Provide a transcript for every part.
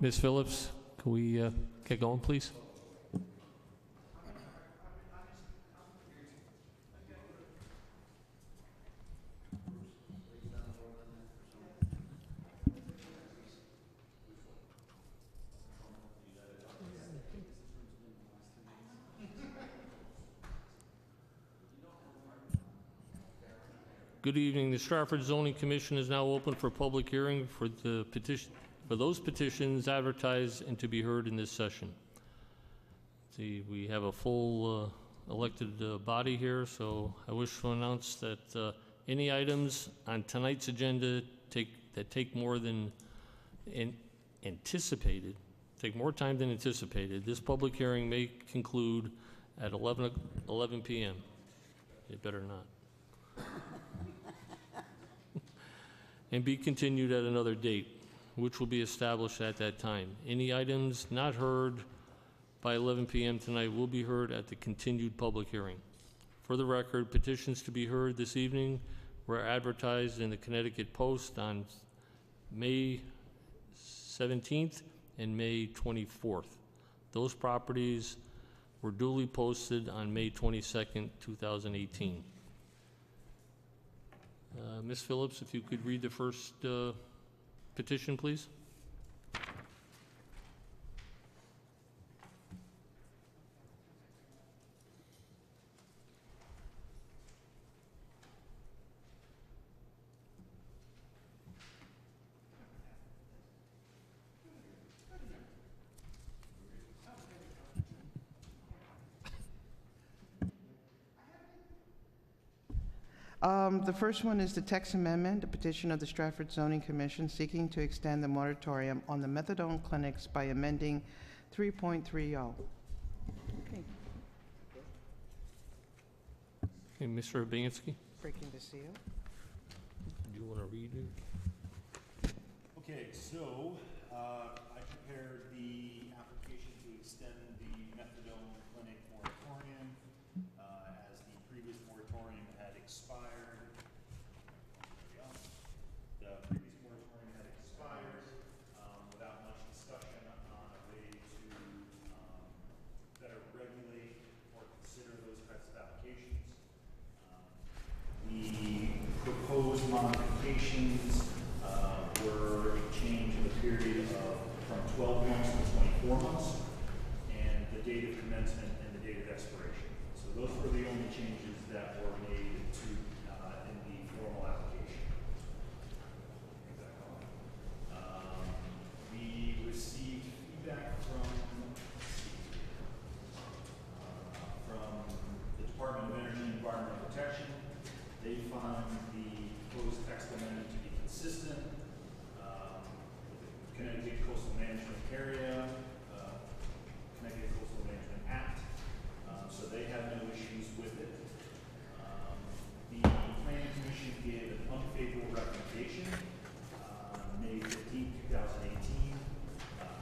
Ms. Phillips, can we get going, please? Good evening. The Stratford Zoning Commission is now open for public hearing for the petition, for those petitions advertised and to be heard in this session. See, we have a full elected body here, so I wish to announce that any items on tonight's agenda that take more than anticipated, take more time than anticipated, this public hearing may conclude at 11 p.m. It better not. And be continued at another date, which will be established at that time. Any items not heard by 11 p.m. tonight will be heard at the continued public hearing. For the record, petitions to be heard this evening were advertised in the Connecticut Post on May 17th and May 24th. Those properties were duly posted on May 22nd, 2018. Ms. Phillips, if you could read the first petition, please. The first one is the text amendment, the petition of the Stratford Zoning Commission seeking to extend the moratorium on the methadone clinics by amending 3.30. Okay. Okay, Mr. Urbanski, Breaking the seal. do you want to read it? Okay, so I prepared the application to extend the methadone clinic moratorium as the previous moratorium had expired. The previous moratorium had expired without much discussion on a way to better regulate or consider those types of applications. The proposed modifications were a change in the period of from 12 months to 24 months, and the date of commencement and the date of expiration. So those were the only changes that were made to in the formal application. We received feedback from the Department of Energy and Environmental Protection. They found the proposed text amendment to be consistent with the Connecticut Coastal Management Area, Connecticut Coastal Management Act, so they had no issues with it. The Planning Commission gave an unfavorable recommendation May 15, 2018,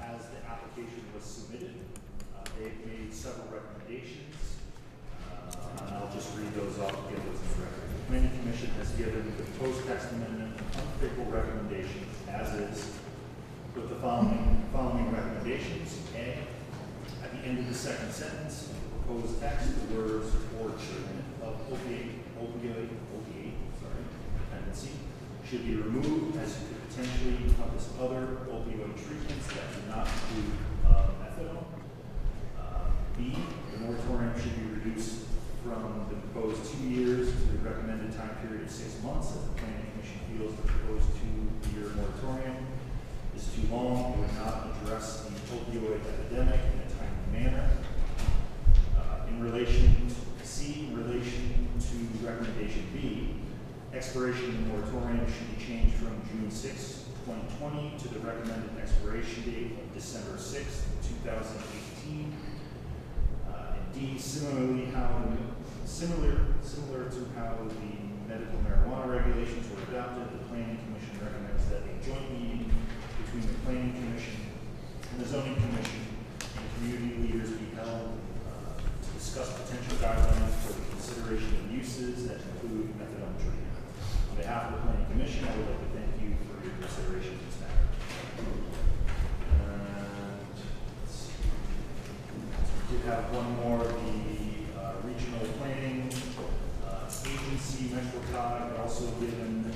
as the application was submitted. They've made several recommendations, and I'll just read those off and get those in the record. The Planning Commission has given the proposed text amendment an unfavorable recommendation as is, with the following recommendations. A, at the end of the second sentence, of the proposed text, the words "or treatment of opioid dependency" should be removed, as it could potentially encompass other opioid treatments that do not include methadone. B, the moratorium should be reduced from the proposed 2 years to the recommended time period of 6 months, as the Planning Commission feels the proposed 2-year moratorium is too long and would not address the opioid epidemic in a timely manner. In relation to recommendation B, expiration of the moratorium should be changed from June 6, 2020 to the recommended expiration date of December 6, 2018. And D, similar to how the medical marijuana regulations were adopted, the Planning Commission recommends that a joint meeting between the Planning Commission and the Zoning Commission and community leaders be held to discuss potential guidelines for the consideration of uses that include methadone treatment. On behalf of the Planning Commission, I would like to thank you for your consideration of this matter. have one more, the regional planning agency, MetroCog, had also given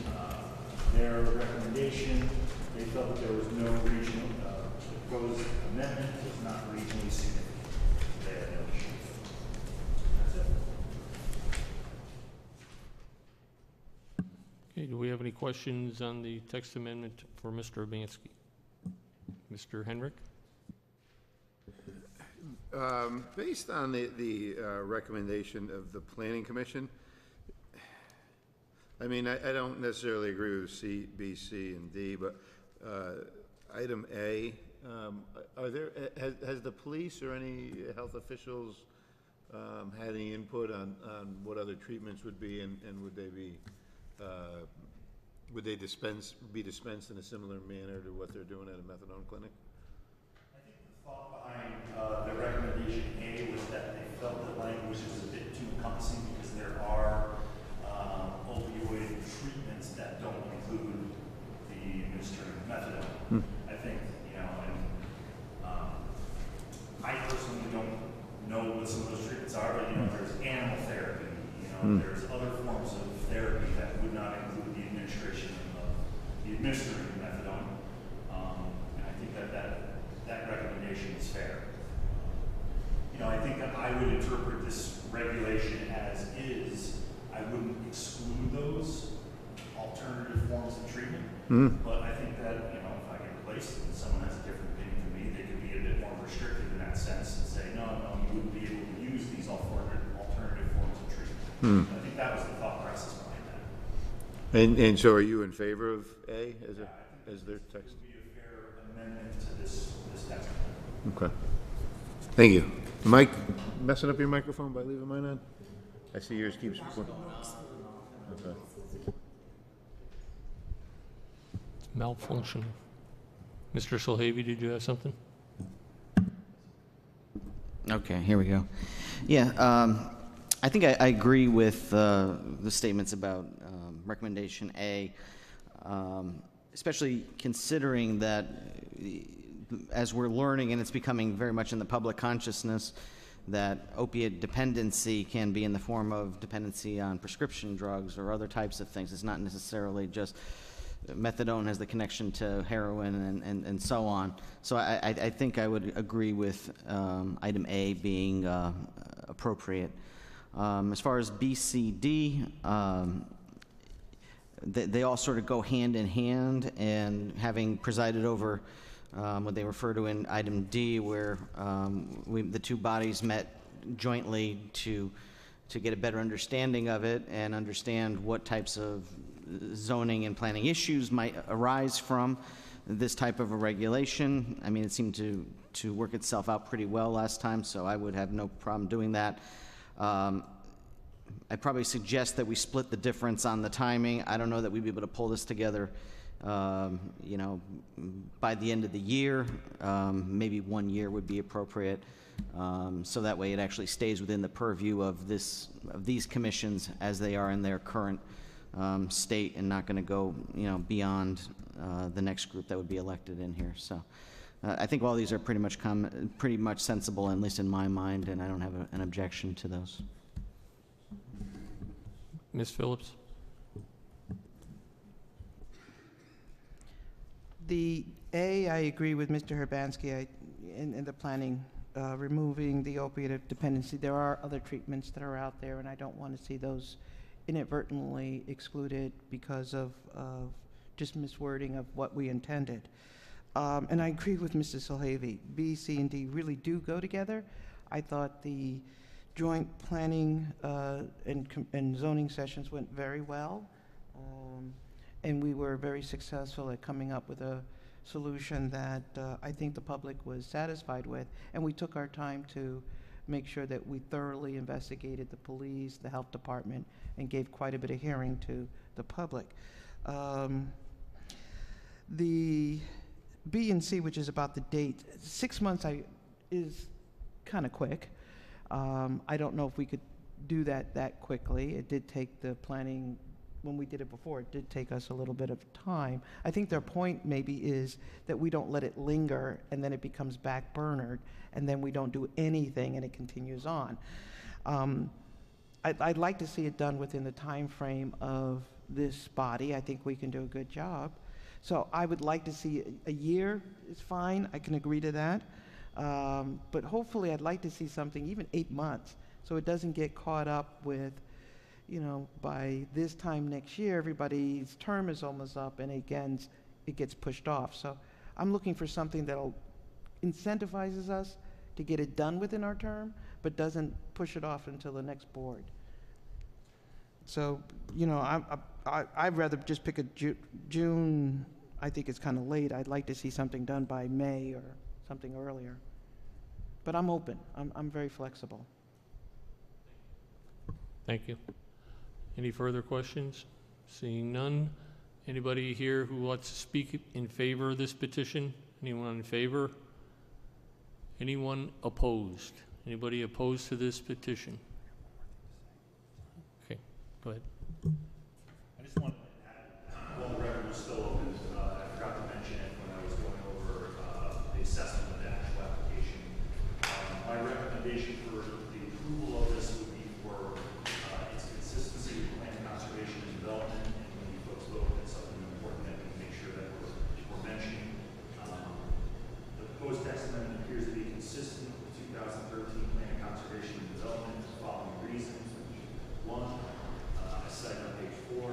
their recommendation. They felt that there was no regional, the proposed amendment was not regionally significant. They had no issue. That's it. Okay, do we have any questions on the text amendment for Mr. Urbanski? Mr. Henrik? Based on the recommendation of the Planning Commission, I mean, I don't necessarily agree with C, B, C, and D, but item A, has the police or any health officials had any input on what other treatments would be, and would they be be dispensed in a similar manner to what they're doing at a methadone clinic? I think the thought behind the recommendation A was that they felt the language was a bit too encompassing because there are opioid treatments that don't include the administering methadone. I think, you know, and I personally don't know what some of those treatments are, but, you know, there's animal therapy, you know, there's other forms of therapy that would not include the administration of the administering methadone. And I think that recommendation is fair. You know, I think that I would interpret this regulation as is. I wouldn't exclude those alternative forms of treatment, but I think that, you know, if I get replaced and someone has a different opinion from me, they could be a bit more restrictive in that sense and say, no, you wouldn't be able to use these alternative forms of treatment. I think that was the thought process behind that. And so are you in favor of A as their text? It would be a fair amendment to this text. Okay. Thank you. Am I messing up your microphone by leaving mine on? I see yours keeps. Okay. Malfunctioning. Mr. Solhavy, did you have something? Okay, here we go. Yeah, I think I agree with the statements about recommendation A, especially considering that as we're learning, and it's becoming very much in the public consciousness, that opiate dependency can be in the form of dependency on prescription drugs or other types of things. It's not necessarily just methadone has the connection to heroin and so on. So I think I would agree with item A being appropriate. As far as B, C, D, they all sort of go hand in hand, and having presided over what they refer to in item D, where the two bodies met jointly to get a better understanding of it and understand what types of zoning and planning issues might arise from this type of a regulation. I mean, it seemed to work itself out pretty well last time, so I would have no problem doing that. I'd probably suggest that we split the difference on the timing. I don't know that we'd be able to pull this together you know, by the end of the year. Maybe 1 year would be appropriate, so that way it actually stays within the purview of these commissions as they are in their current state, and not going to go, you know, beyond the next group that would be elected in here. So I think all these are pretty much sensible, at least in my mind, and I don't have an objection to those. Ms. Phillips? The A, I agree with Mr. Urbanski in the planning, removing the opiate dependency. There are other treatments that are out there, and I don't want to see those inadvertently excluded because of just miswording of what we intended. And I agree with Mr. Solhavy. B, C, and D really do go together. I thought the joint planning and zoning sessions went very well. And we were very successful at coming up with a solution that I think the public was satisfied with. And we took our time to make sure that we thoroughly investigated the police, the health department, and gave quite a bit of hearing to the public. The B and C, which is about the date, 6 months is kind of quick. I don't know if we could do that quickly. It did take the planning when we did it before, it did take us a little bit of time. I think their point maybe is that we don't let it linger and then it becomes backburnered and then we don't do anything and it continues on. I'd like to see it done within the time frame of this body. I think we can do a good job. So I would like to see a year is fine. I can agree to that. But hopefully I'd like to see something, even 8 months, so it doesn't get caught up with, you know, by this time next year, everybody's term is almost up and again, it gets pushed off. So I'm looking for something that'll incentivizes us to get it done within our term, but doesn't push it off until the next board. So, you know, I'd rather just pick a June. I think it's kind of late. I'd like to see something done by May or something earlier. But I'm open. I'm very flexible. Thank you. Any further questions? Seeing none. Anybody here who wants to speak in favor of this petition? Anyone in favor? Anyone opposed? Anybody opposed to this petition? Okay, go ahead. I just wanted to add, while the record was still open, I forgot to mention it when I was going over the assessment of the actual application. My recommendation for the approval of this would be for its consistency with plan conservation and development, and when you folks vote, it's something important that we make sure that we're mentioning. The proposed text amendment appears to be consistent with the 2013 plan of conservation and development for the following reasons. One, I cite on page 4,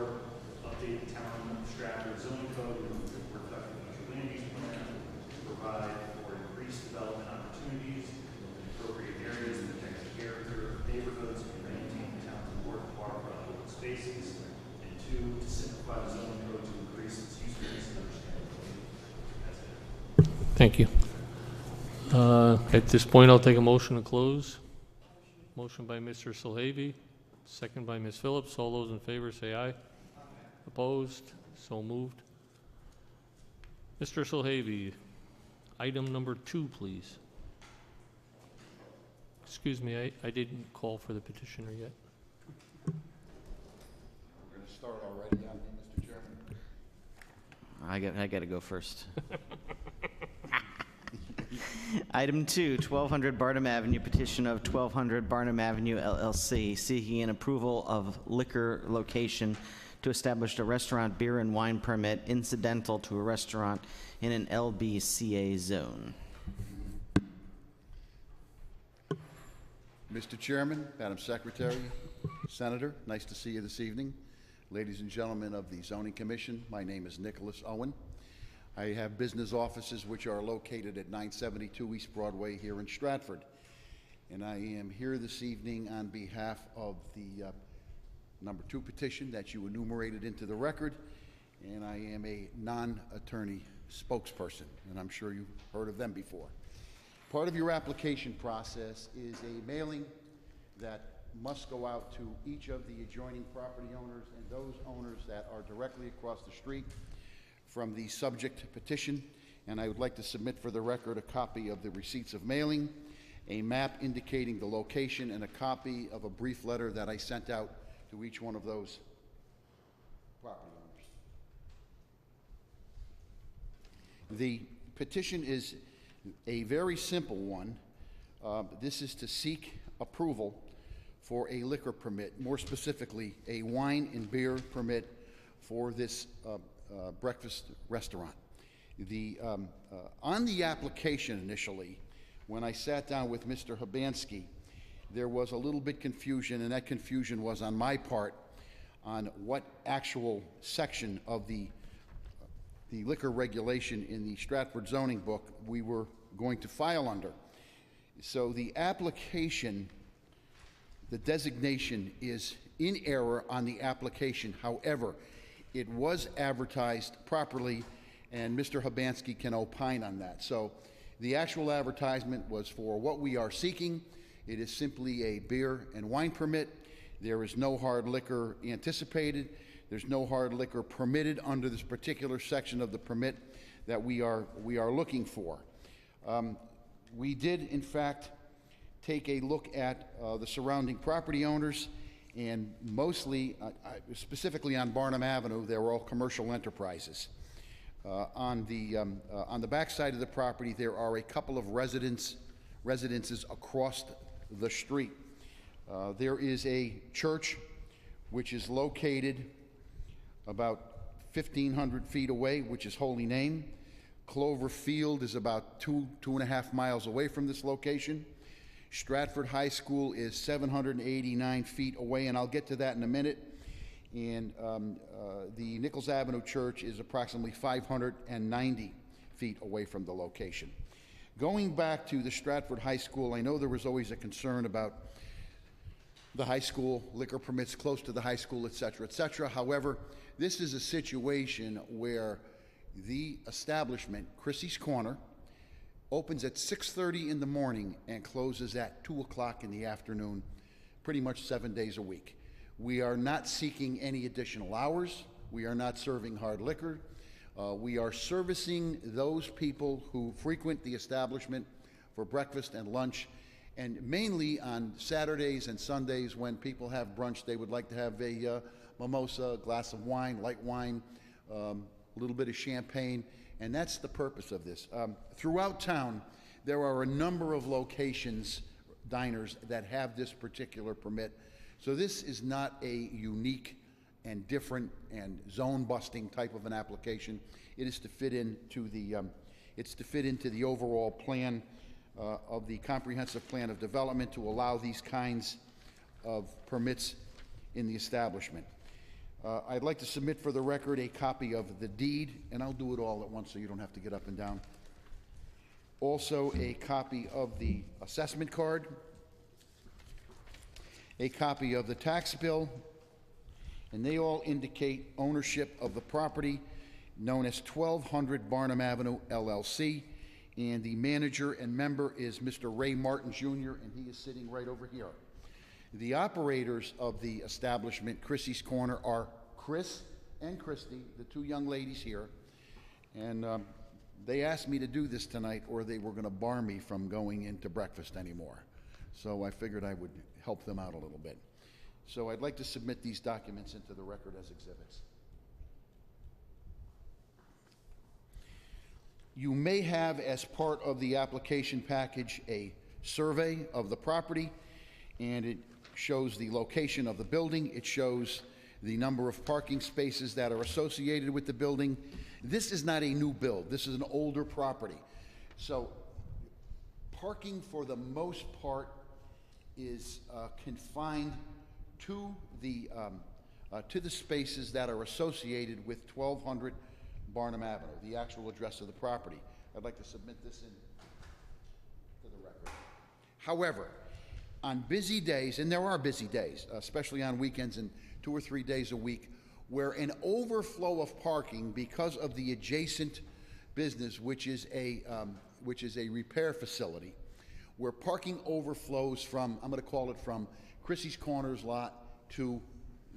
update the town of Stratford zoning code with reflecting future land use plan to provide for increased development opportunities in appropriate areas and protect the character of neighborhoods and maintain the town's important waterfront open spaces. And 2, to simplify the zoning code to increase its usefulness and understandability. That's it. Thank you. At this point, I'll take a motion to close. Motion by Mr. Solhavy, second by Ms. Phillips. All those in favor say aye. Opposed? So moved. Mr. Solhavy, item number 2, please. Excuse me, I didn't call for the petitioner yet. We're going to start already on me, Mr. Chairman. I got to go first. Item 2, 1200 Barnum Avenue, petition of 1200 Barnum Avenue LLC, seeking an approval of liquor location to establish a restaurant beer and wine permit incidental to a restaurant in an LBCA zone. Mr. Chairman, Madam Secretary, Senator, nice to see you this evening. Ladies and gentlemen of the Zoning Commission, my name is Nicholas Owen. I have business offices which are located at 972 East Broadway here in Stratford. And I am here this evening on behalf of the number 2 petition that you enumerated into the record. And I am a non-attorney spokesperson, and I'm sure you've heard of them before. Part of your application process is a mailing that must go out to each of the adjoining property owners and those owners that are directly across the street from the subject petition. And I would like to submit for the record a copy of the receipts of mailing, a map indicating the location, and a copy of a brief letter that I sent out to each one of those property owners. The petition is a very simple one. This is to seek approval for a liquor permit, more specifically, a wine and beer permit for this breakfast restaurant. On the application initially, when I sat down with Mr. Habansky, there was a little bit confusion, and that confusion was on my part on what actual section of the liquor regulation in the Stratford zoning book we were going to file under. So the application, the designation is in error on the application. However, it was advertised properly, and Mr. Habansky can opine on that. So the actual advertisement was for what we are seeking. It is simply a beer and wine permit. There is no hard liquor anticipated. There's no hard liquor permitted under this particular section of the permit that we are looking for. We did, in fact, take a look at the surrounding property owners, And mostly, specifically on Barnum Avenue, they were all commercial enterprises. On the back side of the property, there are a couple of residences across the street. There is a church which is located about 1,500 feet away, which is Holy Name. Clover Field is about 2.5 miles away from this location. Stratford High School is 789 feet away, and I'll get to that in a minute. And the Nichols Avenue Church is approximately 590 feet away from the location. Going back to the Stratford High School, I know there was always a concern about the high school, liquor permits close to the high school, et cetera, et cetera. However, this is a situation where the establishment, Chrissy's Corner, opens at 6:30 in the morning and closes at 2 o'clock in the afternoon, pretty much 7 days a week. We are not seeking any additional hours. We are not serving hard liquor. We are servicing those people who frequent the establishment for breakfast and lunch, and mainly on Saturdays and Sundays when people have brunch, they would like to have a mimosa, a glass of wine, light wine, a little bit of champagne, and that's the purpose of this. Throughout town, there are a number of locations, diners, that have this particular permit. So this is not a unique and different and zone-busting type of an application. It is to fit into the overall plan of the comprehensive plan of development to allow these kinds of permits in the establishment. I'd like to submit for the record a copy of the deed, and I'll do it all at once so you don't have to get up and down. Also, a copy of the assessment card, a copy of the tax bill, and they all indicate ownership of the property known as 1200 Barnum Avenue, LLC, and the manager and member is Mr. Ray Martin Jr., and he is sitting right over here. The operators of the establishment, Chrissy's Corner, are Chris and Christy, the two young ladies here, and they asked me to do this tonight or they were going to bar me from going into breakfast anymore. So I figured I would help them out a little bit. So I'd like to submit these documents into the record as exhibits. You may have, as part of the application package, a survey of the property, and it shows the location of the building. It shows the number of parking spaces that are associated with the building. This is not a new build. This is an older property. So parking, for the most part, is confined to the spaces that are associated with 1200 Barnum Avenue, the actual address of the property. I'd like to submit this in to the record. However, on busy days, and there are busy days, especially on weekends and 2 or 3 days a week, where an overflow of parking because of the adjacent business, which is a repair facility, where parking overflows from, I'm going to call it from Chrissy's Corners lot to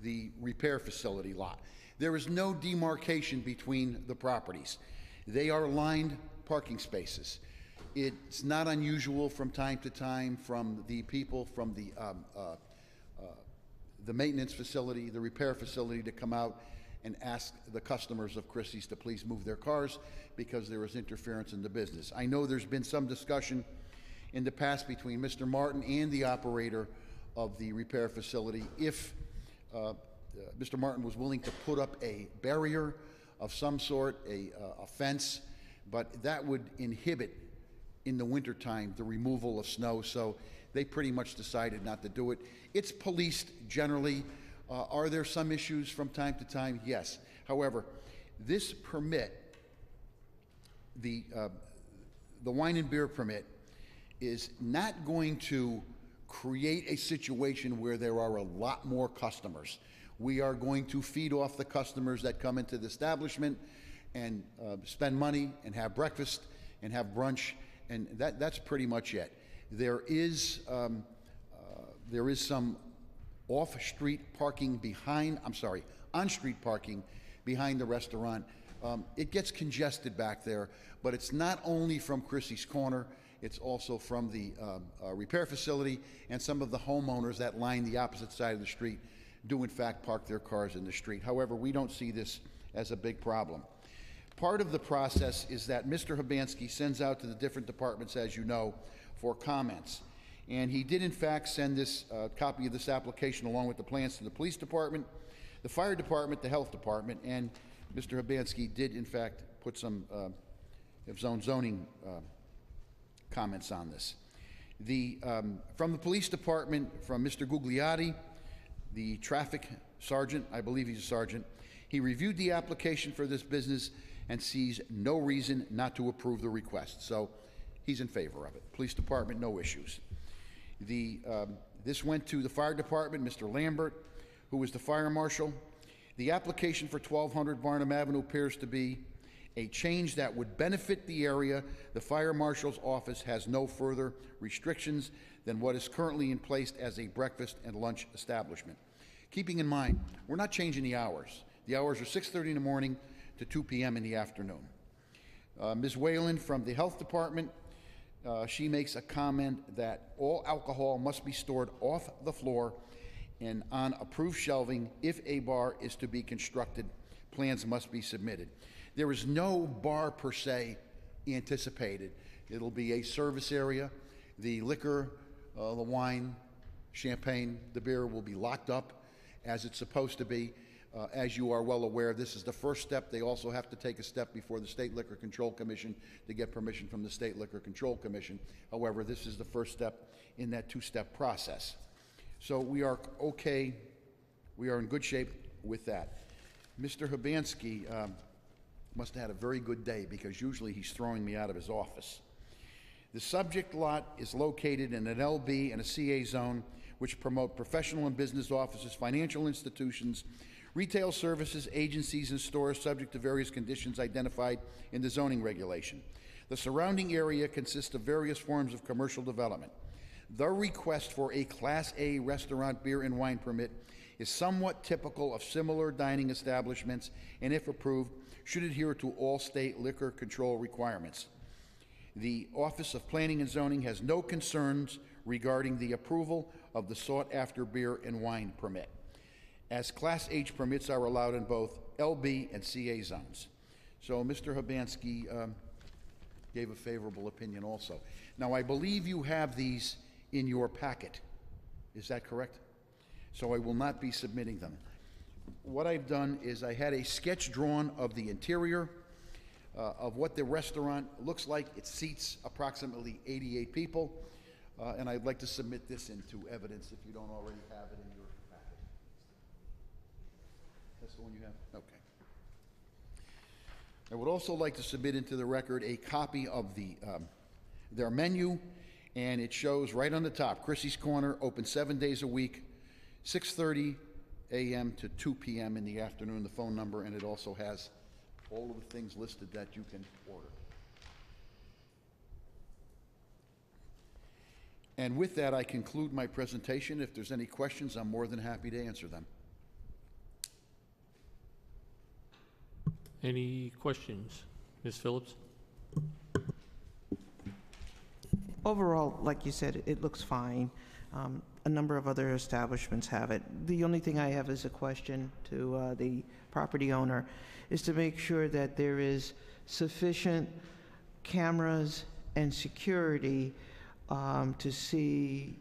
the repair facility lot. There is no demarcation between the properties. They are lined parking spaces. It's not unusual from time to time from the people from the maintenance facility, the repair facility, to come out and ask the customers of Christie's to please move their cars because there is interference in the business. I know there's been some discussion in the past between Mr. Martin and the operator of the repair facility if Mr. Martin was willing to put up a barrier of some sort, a fence, but that would inhibit in the wintertime the removal of snow, so they pretty much decided not to do it. It's policed generally. Are there some issues from time to time? Yes. However, this permit, the wine and beer permit, is not going to create a situation where there are a lot more customers. We are going to feed off the customers that come into the establishment and spend money and have breakfast and have brunch, and that's pretty much it. There is some off-street parking behind, on-street parking behind the restaurant. It gets congested back there, but it's not only from Chrissy's Corner, It's also from the repair facility, and some of the homeowners that line the opposite side of the street do in fact park their cars in the street. However, we don't see this as a big problem. Part of the process is that Mr. Hibansky sends out to the different departments, as you know, for comments. And he did in fact send this copy of this application along with the plans to the police department, the fire department, the health department, and Mr. Hibansky did in fact put some of his own zoning comments on this. From the police department, from Mr. Gugliotti, the traffic sergeant, I believe he's a sergeant, he reviewed the application for this business and sees no reason not to approve the request. So he's in favor of it. Police department, no issues. This went to the fire department, Mr. Lambert, who was the fire marshal. The application for 1200 Barnum Avenue appears to be a change that would benefit the area. The fire marshal's office has no further restrictions than what is currently in place as a breakfast and lunch establishment. Keeping in mind, we're not changing the hours. The hours are 6:30 in the morning to 2 p.m. in the afternoon. Ms. Whalen from the health department, she makes a comment that all alcohol must be stored off the floor and on approved shelving. If a bar is to be constructed, plans must be submitted. There is no bar per se anticipated. It'll be a service area. The liquor, the wine, champagne, the beer will be locked up as it's supposed to be. As you are well aware, this is the first step. They also have to take a step before the State Liquor Control Commission to get permission from the State Liquor Control Commission. However, this is the first step in that two-step process. So we are okay. We are in good shape with that. Mr. Hibansky must have had a very good day, because usually he's throwing me out of his office. The subject lot is located in an LB and a CA zone, which promote professional and business offices, financial institutions, retail services, agencies, and stores subject to various conditions identified in the zoning regulation. The surrounding area consists of various forms of commercial development. The request for a Class A restaurant beer and wine permit is somewhat typical of similar dining establishments, and if approved, should adhere to all state liquor control requirements. The Office of Planning and Zoning has no concerns regarding the approval of the sought-after beer and wine permit, as Class H permits are allowed in both LB and CA zones. So Mr. Hibansky gave a favorable opinion also. Now, I believe you have these in your packet. Is that correct? So I will not be submitting them. What I've done is I had a sketch drawn of the interior of what the restaurant looks like. It seats approximately 88 people, and I'd like to submit this into evidence if you don't already have it in your packet. That's the one you have? Okay. I would also like to submit into the record a copy of their menu, and it shows right on the top, Chrissy's Corner, open 7 days a week, 6:30 a.m. to 2 p.m. in the afternoon, the phone number, and it also has all of the things listed that you can order. And with that, I conclude my presentation. If there's any questions, I'm more than happy to answer them. Any questions? Ms. Phillips? Overall, like you said, it looks fine. A number of other establishments have it. The only thing I have is a question to the property owner, is to make sure that there is sufficient cameras and security to see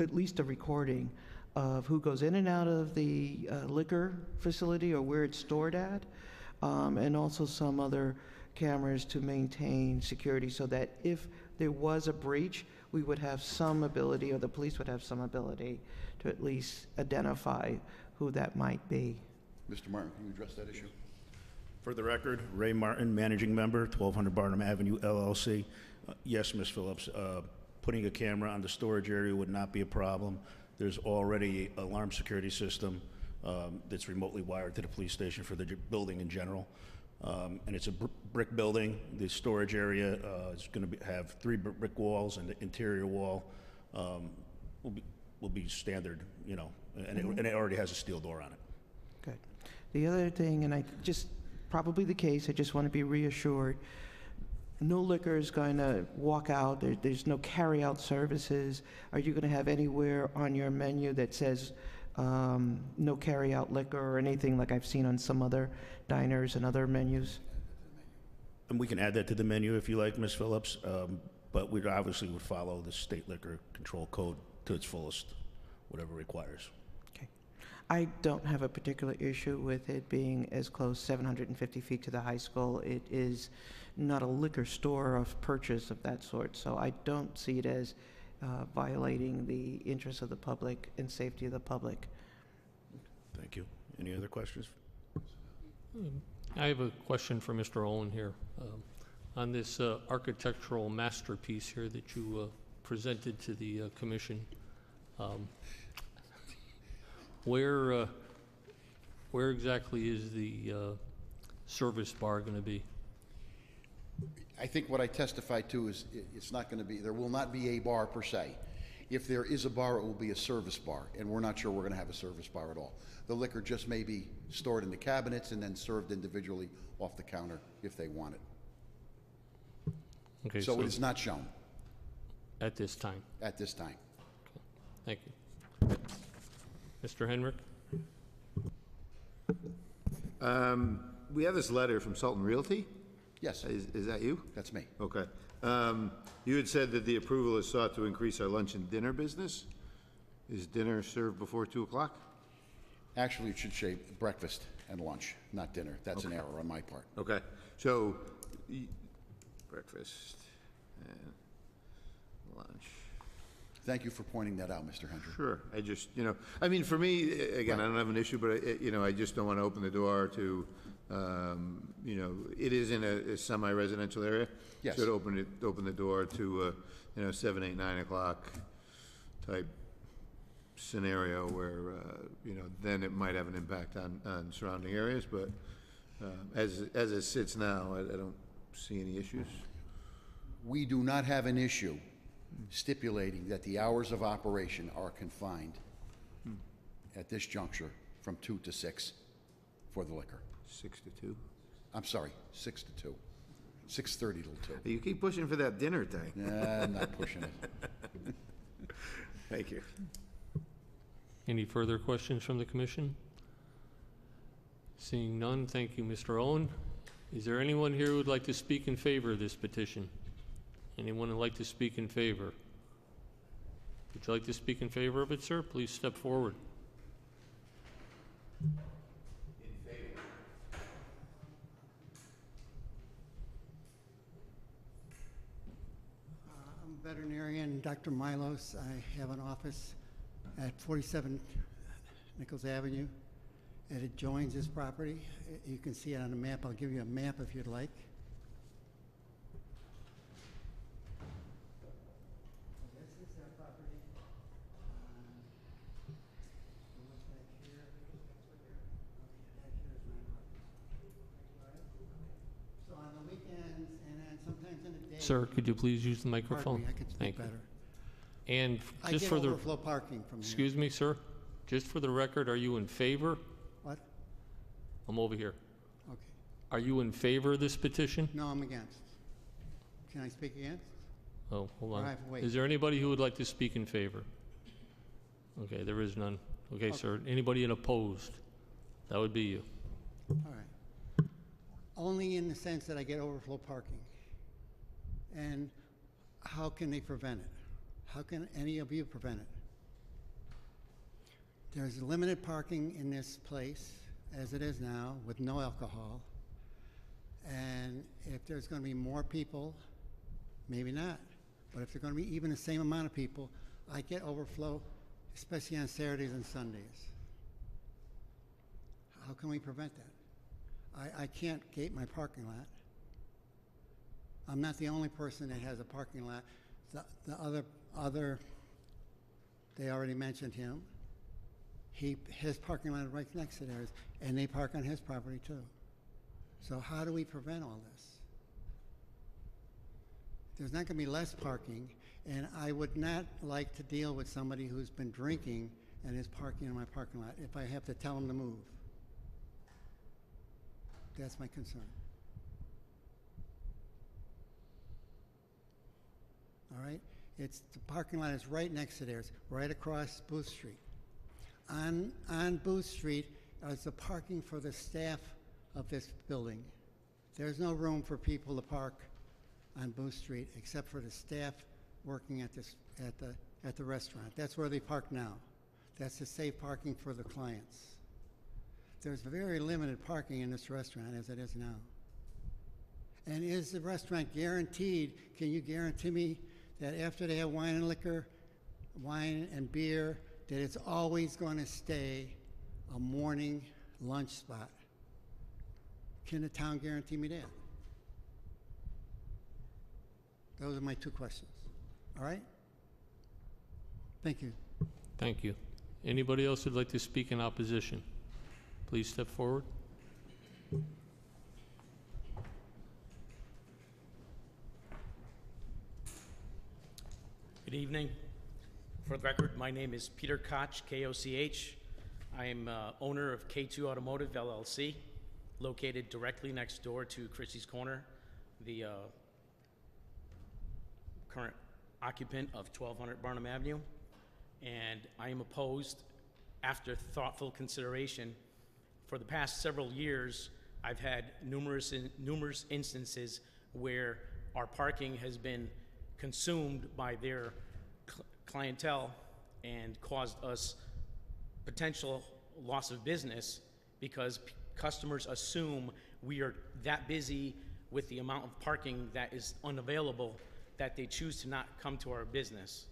at least a recording of who goes in and out of the liquor facility or where it's stored at, and also some other cameras to maintain security so that if there was a breach, we would have some ability, or the police would have some ability, to at least identify who that might be. Mr. Martin, can you address that issue? For the record, Ray Martin, Managing Member, 1200 Barnum Avenue, LLC. Yes, Ms. Phillips, putting a camera on the storage area would not be a problem. There's already an alarm security system that's remotely wired to the police station for the building in general. And it's a brick building. The storage area is going to have 3 brick walls, and the interior wall will be standard, you know, and it already has a steel door on it. Good. The other thing, and I just, probably the case, I just want to be reassured, no liquor is going to walk out, there's no carry-out services. Are you going to have anywhere on your menu that says no carry-out liquor or anything like I've seen on some other diners and other menus? And we can add that to the menu if you like, Ms. Phillips, but we obviously would follow the state liquor control code to its fullest, whatever requires. Okay. I don't have a particular issue with it being as close, 750 feet to the high school. It is not a liquor store of purchase of that sort, so I don't see it as violating the interests of the public and safety of the public. Thank you. Any other questions? I have a question for Mr. Owen here. On this architectural masterpiece here that you presented to the commission, where exactly is the service bar going to be? I think what I testified to is it's not going to be, there will not be a bar per se. If there is a bar, it will be a service bar, and we're not sure we're going to have a service bar at all. The liquor just may be stored in the cabinets and then served individually off the counter if they want it. Okay, So it is not shown at this time. at this time. Thank you. Mr. Henrik? We have this letter from Sultan Realty. Yes, Is that you? that's me. Okay. You had said that the approval is sought to increase our lunch and dinner business. Is dinner served before 2 o'clock? Actually, it should say breakfast and lunch, not dinner. That's an error on my part. Okay. So, breakfast and lunch. Thank you for pointing that out, Mr. Hendry. Sure. I just, I mean, for me, again, I don't have an issue, but, I just don't want to open the door to, it is in a semi-residential area. Yes. So to open the door to, 7, 8, 9 o'clock type scenario where, then it might have an impact on surrounding areas, but as it sits now, I don't see any issues. We do not have an issue stipulating that the hours of operation are confined at this juncture from 2 to 6 for the liquor. 6 to 2. I'm sorry, 6 to 2. 6:30 till 2. You keep pushing for that dinner thing. Nah, I'm not pushing it. Thank you. Any further questions from the commission? Seeing none, thank you, Mr. Owen. Is there anyone here who would like to speak in favor of this petition? Anyone who'd like to speak in favor? Would you like to speak in favor of it, sir? Please step forward. I'm a veterinarian, Dr. Milos. I have an office at 47 Nichols Avenue. It adjoins this property. You can see it on the map. I'll give you a map if you'd like. This is our property. What's back here? Back here is my property. So on the weekends and then sometimes in the day. Sir, could you please use the Pardon microphone? me, I could speak Thank you. better. And I just get for the, overflow parking from here. excuse me, sir, just for the record, are you in favor? What? I'm over here. Okay. Are you in favor of this petition? No, I'm against. Can I speak against? Oh, hold Or on. I have to wait? Is there anybody who would like to speak in favor? Okay, there is none. Okay, sir. Anybody in opposed? That would be you. All right. Only in the sense that I get overflow parking. And how can they prevent it? How can any of you prevent it? There's limited parking in this place, as it is now, with no alcohol. And if there's going to be more people, maybe not. But if there's going to be even the same amount of people, I get overflow, especially on Saturdays and Sundays. How can we prevent that? I can't gate my parking lot. I'm not the only person that has a parking lot. The other, they already mentioned him. His parking lot is right next to theirs, and they park on his property too. So how do we prevent all this? There's not going to be less parking, and I would not like to deal with somebody who's been drinking and is parking in my parking lot if I have to tell him to move. That's my concern. all right? The parking lot is right next to theirs, right across Booth Street. On Booth Street is the parking for the staff of this building. There's no room for people to park on Booth Street except for the staff working at the restaurant. That's where they park now. That's the safe parking for the clients. There's very limited parking in this restaurant as it is now. And is the restaurant guaranteed, can you guarantee me that after they have wine and liquor, wine and beer, that it's always going to stay a morning lunch spot? Can the town guarantee me that? Those are my two questions. All right? Thank you. Thank you. Anybody else who'd like to speak in opposition? Please step forward. Good evening. For the record, my name is Peter Koch, K-O-C-H. I am owner of K2 Automotive, LLC, located directly next door to Christie's Corner, the current occupant of 1200 Barnum Avenue. And I am opposed, after thoughtful consideration. For the past several years, I've had numerous instances where our parking has been consumed by their clientele and caused us potential loss of business because customers assume we are that busy with the amount of parking that is unavailable that they choose to not come to our business.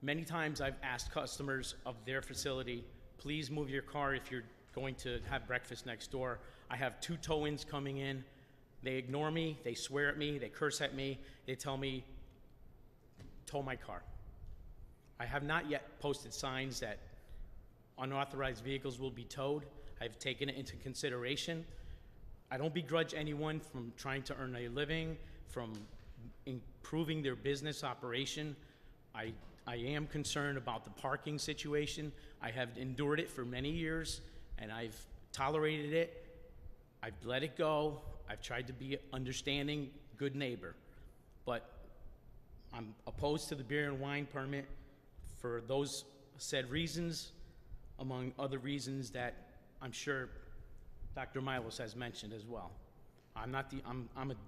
Many times I've asked customers of their facility, please move your car if you're going to have breakfast next door. I have 2 tow-ins coming in. They ignore me, they swear at me, they curse at me, they tell me, tow my car. I have not yet posted signs that unauthorized vehicles will be towed. I've taken it into consideration. I don't begrudge anyone from trying to earn a living, from improving their business operation. I am concerned about the parking situation. I have endured it for many years, and I've tolerated it. I've let it go. I've tried to be an understanding, good neighbor. But I'm opposed to the beer and wine permit for those said reasons, among other reasons that I'm sure Dr. Milos has mentioned as well. I'm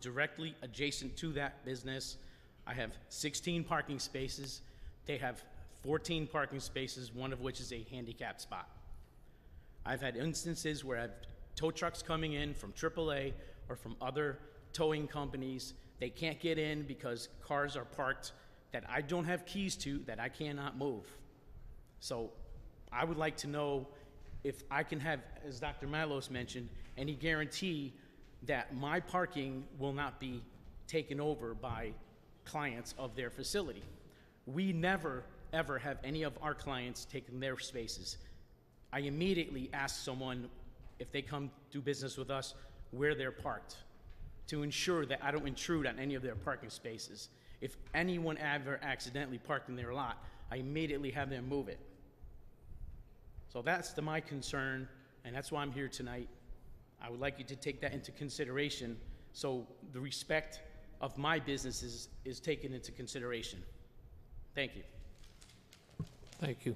directly adjacent to that business. I have 16 parking spaces. They have 14 parking spaces, one of which is a handicapped spot. I've had instances where I've tow trucks coming in from AAA or from other towing companies. They can't get in because cars are parked that I don't have keys to, that I cannot move. So I would like to know if I can have, as Dr. Milos mentioned, any guarantee that my parking will not be taken over by clients of their facility. We never, ever have any of our clients taken their spaces. I immediately ask someone, if they come do business with us, where they're parked, to ensure that I don't intrude on any of their parking spaces. If anyone ever accidentally parked in their lot, I immediately have them move it. So that's my concern, and that's why I'm here tonight. I would like you to take that into consideration so the respect of my businesses is taken into consideration. Thank you. Thank you.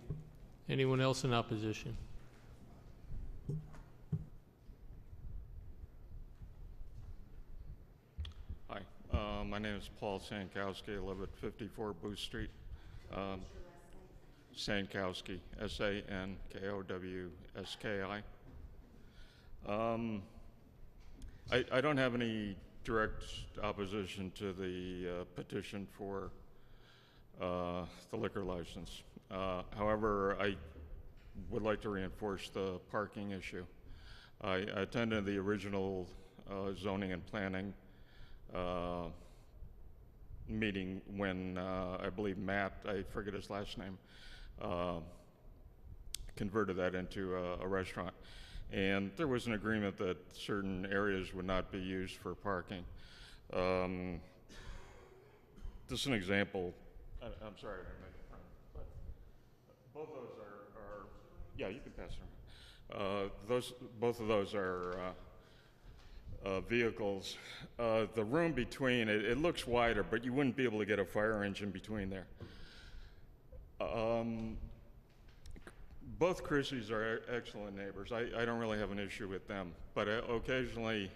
Anyone else in opposition? Hi, my name is Paul Sankowski. I live at 54 Booth Street. Sankowski, S-A-N-K-O-W-S-K-I. I don't have any direct opposition to the petition for the liquor license. However, I would like to reinforce the parking issue. I attended the original zoning and planning meeting when I believe Matt, I forget his last name, converted that into a restaurant. And there was an agreement that certain areas would not be used for parking. Just an example. I'm sorry, I didn't make it front, but both of those are yeah, you can pass them. Both of those are vehicles. The room between, it looks wider, but you wouldn't be able to get a fire engine between there. Both Chrissies are excellent neighbors. I don't really have an issue with them, but occasionally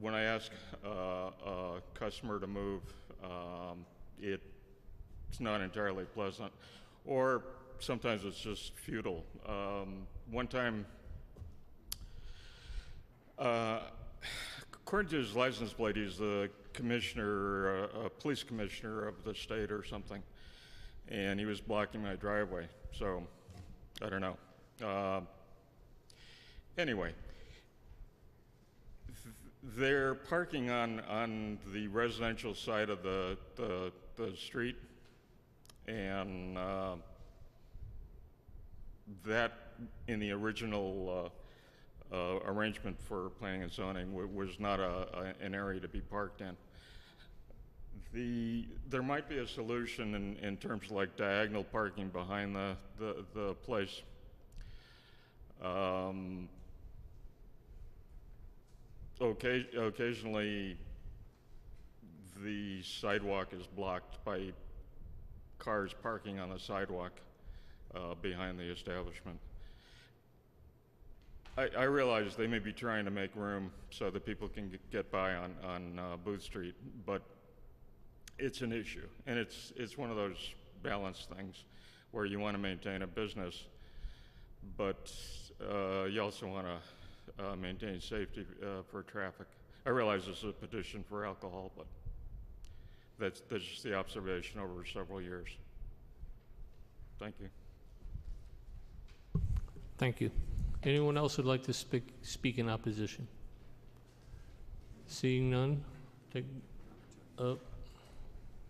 when I ask a customer to move, it's not entirely pleasant, or sometimes it's just futile. One time, according to his license plate, he's the commissioner, a police commissioner of the state or something, and he was blocking my driveway, so I don't know. Anyway, they're parking on the residential side of the street, and that in the original arrangement for planning and zoning was not an area to be parked in. There might be a solution in terms of like diagonal parking behind the place. Occasionally, the sidewalk is blocked by cars parking on the sidewalk behind the establishment. I realize they may be trying to make room so that people can get by on Booth Street, but it's an issue, and it's one of those balance things where you want to maintain a business, but you also want to maintain safety for traffic. I realize this is a petition for alcohol, but that's just the observation over several years. Thank you. Thank you. Anyone else would like to speak in opposition? Seeing none,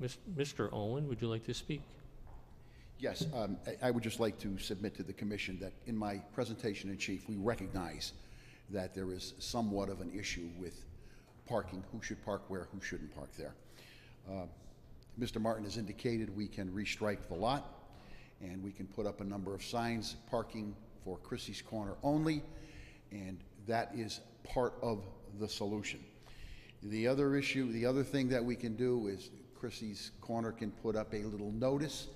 Mr. Owen, would you like to speak? Yes, I would just like to submit to the commission that in my presentation in chief, we recognize that there is somewhat of an issue with parking, who should park where, who shouldn't park there. Mr. Martin has indicated we can restrike the lot, and we can put up a number of signs, parking for Chrissy's Corner only, and that is part of the solution. The other issue, the other thing that we can do is Chrissy's Corner can put up a little notice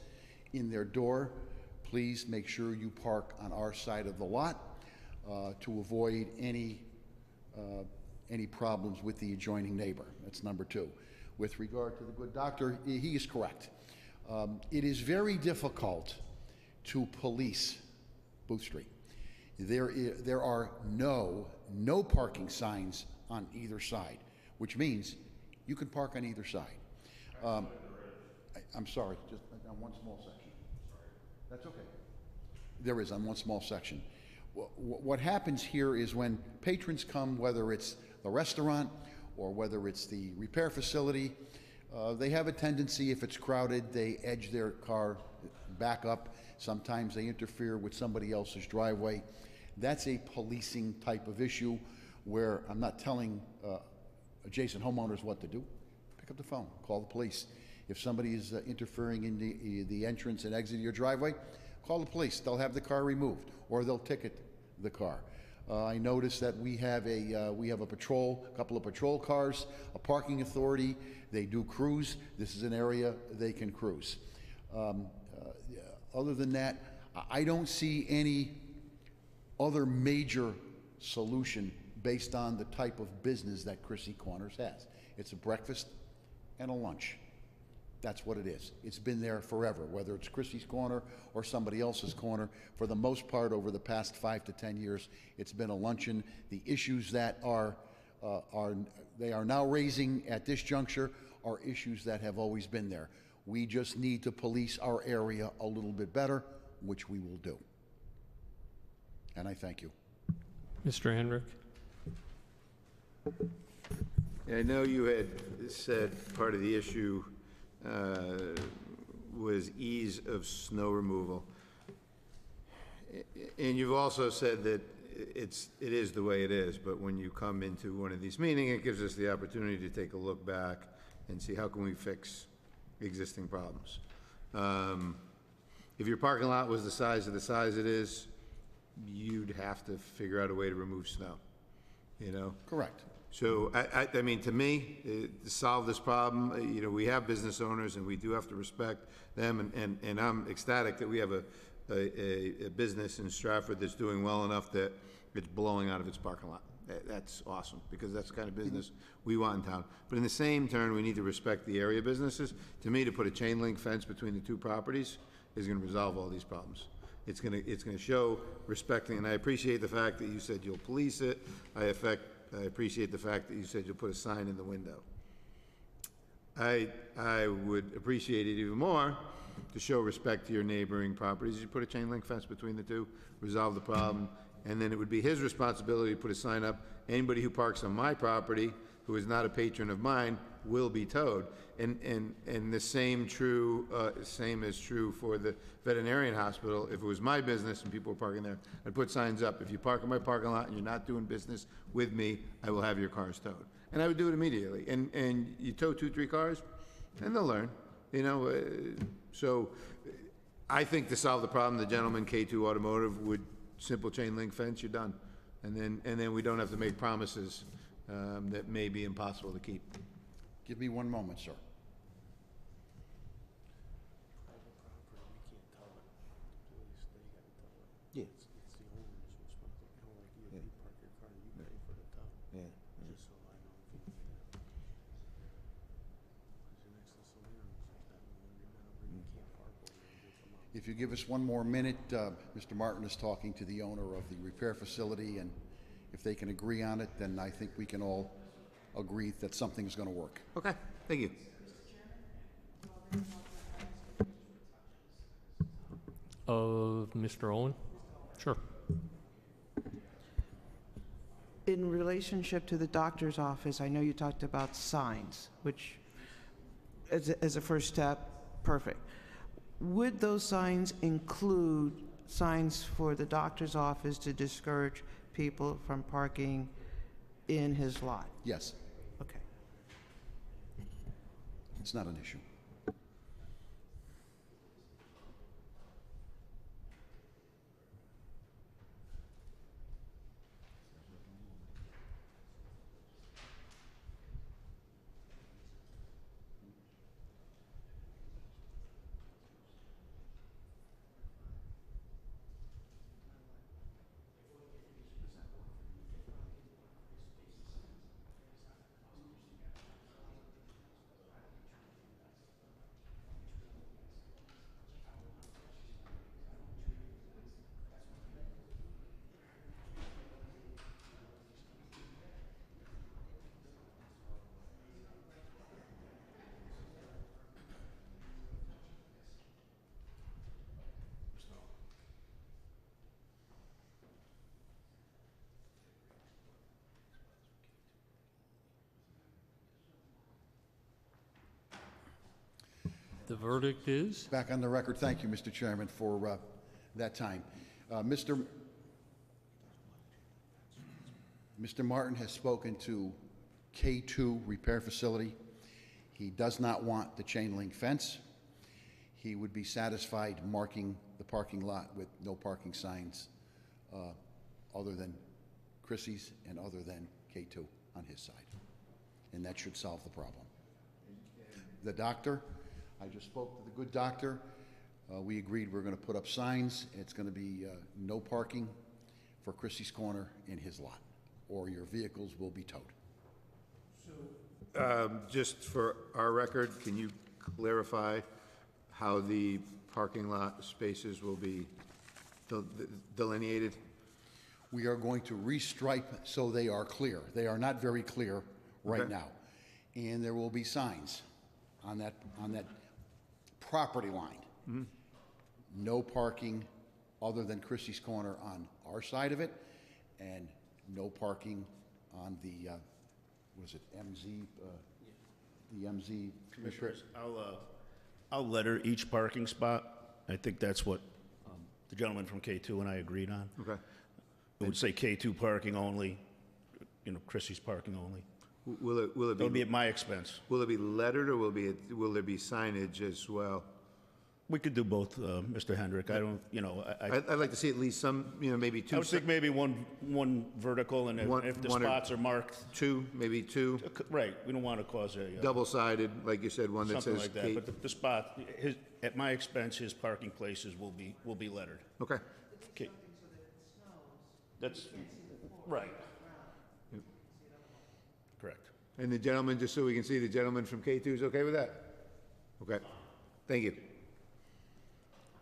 in their door. Please make sure you park on our side of the lot to avoid any problems with the adjoining neighbor. That's number two. With regard to the good doctor, he is correct. It is very difficult to police Booth Street. There are no parking signs on either side, which means you can park on either side. I'm sorry, just on one small section. That's okay. There is on one small section. What happens here is when patrons come, whether it's the restaurant or whether it's the repair facility, they have a tendency, if it's crowded, they edge their car back up. Sometimes they interfere with somebody else's driveway. That's a policing type of issue where I'm not telling adjacent homeowners what to do. Pick up the phone, call the police. If somebody is interfering in the entrance and exit of your driveway, call the police. They'll have the car removed, or they'll ticket the car. I noticed that we have a couple of patrol cars, a parking authority. They do cruise. This is an area they can cruise. Other than that, I don't see any other major solution based on the type of business that Chrissy Corners has. It's a breakfast and a lunch. That's what it is. It's been there forever, whether it's Chrissy's Corner or somebody else's corner. For the most part, over the past 5 to 10 years, it's been a luncheon. The issues that they are now raising at this juncture are issues that have always been there. We just need to police our area a little bit better, which we will do. And I thank you. Mr. Henrik? I know you had said part of the issue was ease of snow removal. And you've also said that it is the way it is, but when you come into one of these meetings, it gives us the opportunity to take a look back and see how can we fix existing problems. If your parking lot was the size it is, you'd have to figure out a way to remove snow. you know? Correct. So, I mean, to me, to solve this problem, you know, we have business owners, and we do have to respect them, and I'm ecstatic that we have a business in Stratford that's doing well enough that it's blowing out of its parking lot. That's awesome, because that's the kind of business we want in town. But in the same turn, we need to respect the area businesses. To me, to put a chain link fence between the two properties is gonna resolve all these problems. It's gonna show respecting, and I appreciate the fact that you said you'll police it. I appreciate the fact that you said you'll put a sign in the window. I would appreciate it even more to show respect to your neighboring properties. You put a chain link fence between the two, resolve the problem, and then it would be his responsibility to put a sign up. Anybody who parks on my property who is not a patron of mine will be towed. And the same is true for the veterinarian hospital. If it was my business and people were parking there, I'd put signs up. If you park in my parking lot and you're not doing business with me, I will have your cars towed. And I would do it immediately. And you tow 2-3 cars, and they'll learn, you know. So I think to solve the problem, the gentleman, K2 Automotive, would simple chain link fence, you're done. And then we don't have to make promises that may be impossible to keep. Give me one moment, sir. Yeah. If you give us one more minute, Mr. Martin is talking to the owner of the repair facility, and if they can agree on it, then I think we can all agree that something's going to work. Okay, thank you. Mr. Owen? Sure. In relationship to the doctor's office, I know you talked about signs, which, as a first step, perfect. Would those signs include signs for the doctor's office to discourage people from parking in his lot? Yes, Okay. it's not an issue. The verdict is? Back on the record, thank you, Mr. Chairman, for that time. Mr. Martin has spoken to K2 Repair Facility. He does not want the chain link fence. He would be satisfied marking the parking lot with no parking signs other than Chrissy's and other than K2 on his side. And that should solve the problem. The doctor, I just spoke to the good doctor. We agreed we're going to put up signs. It's going to be no parking for Chrissy's Corner in his lot, or your vehicles will be towed. Just for our record, can you clarify how the parking lot spaces will be delineated? We are going to restripe so they are clear. They are not very clear right Okay. now. And there will be signs on that property line. No parking other than Chrissy's Corner on our side of it, and no parking on the, was it MZ? The MZ. Commissioners, I'll letter each parking spot. I think that's what the gentleman from K2 and I agreed on. Okay. It would say K2 parking only, you know, Chrissy's parking only. Will it It'll be be, at my expense. will it be lettered, or will there be signage as well? We could do both, Mr. Hendrick. I don't, you know, I'd like to see at least some, you know, maybe I two, would think maybe one vertical, and if the one or- spots are marked, maybe two, right, we don't want to cause a, double-sided, like you said, one that something says like that. Kate. But the spot, at my expense, his parking places will be lettered. Okay. Okay. That's, right. Correct. And the gentleman, just so we can see, the gentleman from K2 is okay with that? Okay. Thank you.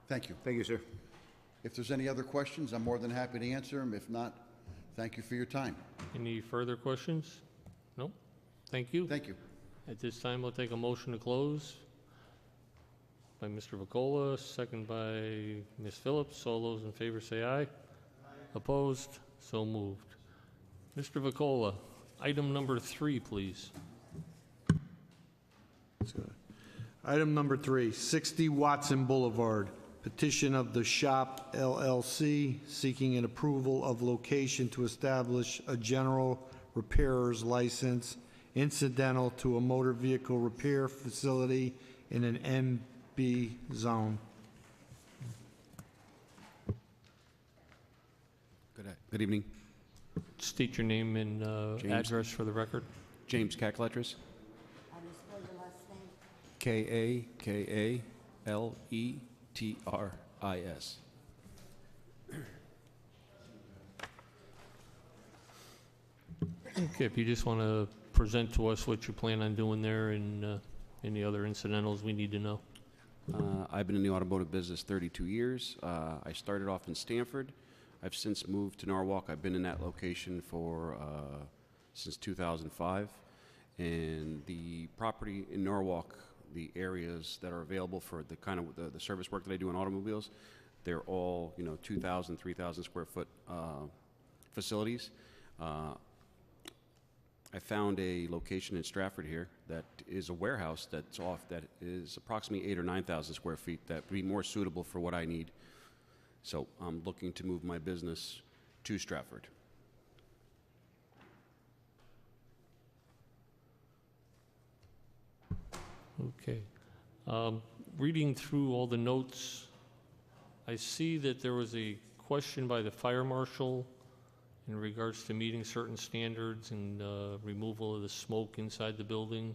Thank you. Thank you, sir. If there's any other questions, I'm more than happy to answer them. If not, thank you for your time. Any further questions? No? Thank you. Thank you. At this time, I'll take a motion to close by Mr. Vacola, second by Ms. Phillips. All those in favor say aye. Opposed? So moved. Mr. Vacola, item number 3, please. Item number 3, 60 Watson Boulevard. Petition of the Shop LLC seeking an approval of location to establish a general repairer's license incidental to a motor vehicle repair facility in an MB zone. Good evening. State your name and James. address for the record. James Kakletris. How do you spell your last name? Kakletris. Okay, if you just want to present to us what you plan on doing there and any other incidentals we need to know. I've been in the automotive business 32 years. I started off in Stratford. I've since moved to Norwalk. I've been in that location for since 2005. And the property in Norwalk, the areas that are available for the kind of the service work that I do in automobiles, they're all, you know, 2,000, 3,000 square foot facilities. I found a location in Stratford here that is a warehouse that is approximately 8,000 or 9,000 square feet that would be more suitable for what I need. So I'm looking to move my business to Stratford. Okay. Reading through all the notes, I see that there was a question by the fire marshal in regards to meeting certain standards and removal of the smoke inside the building,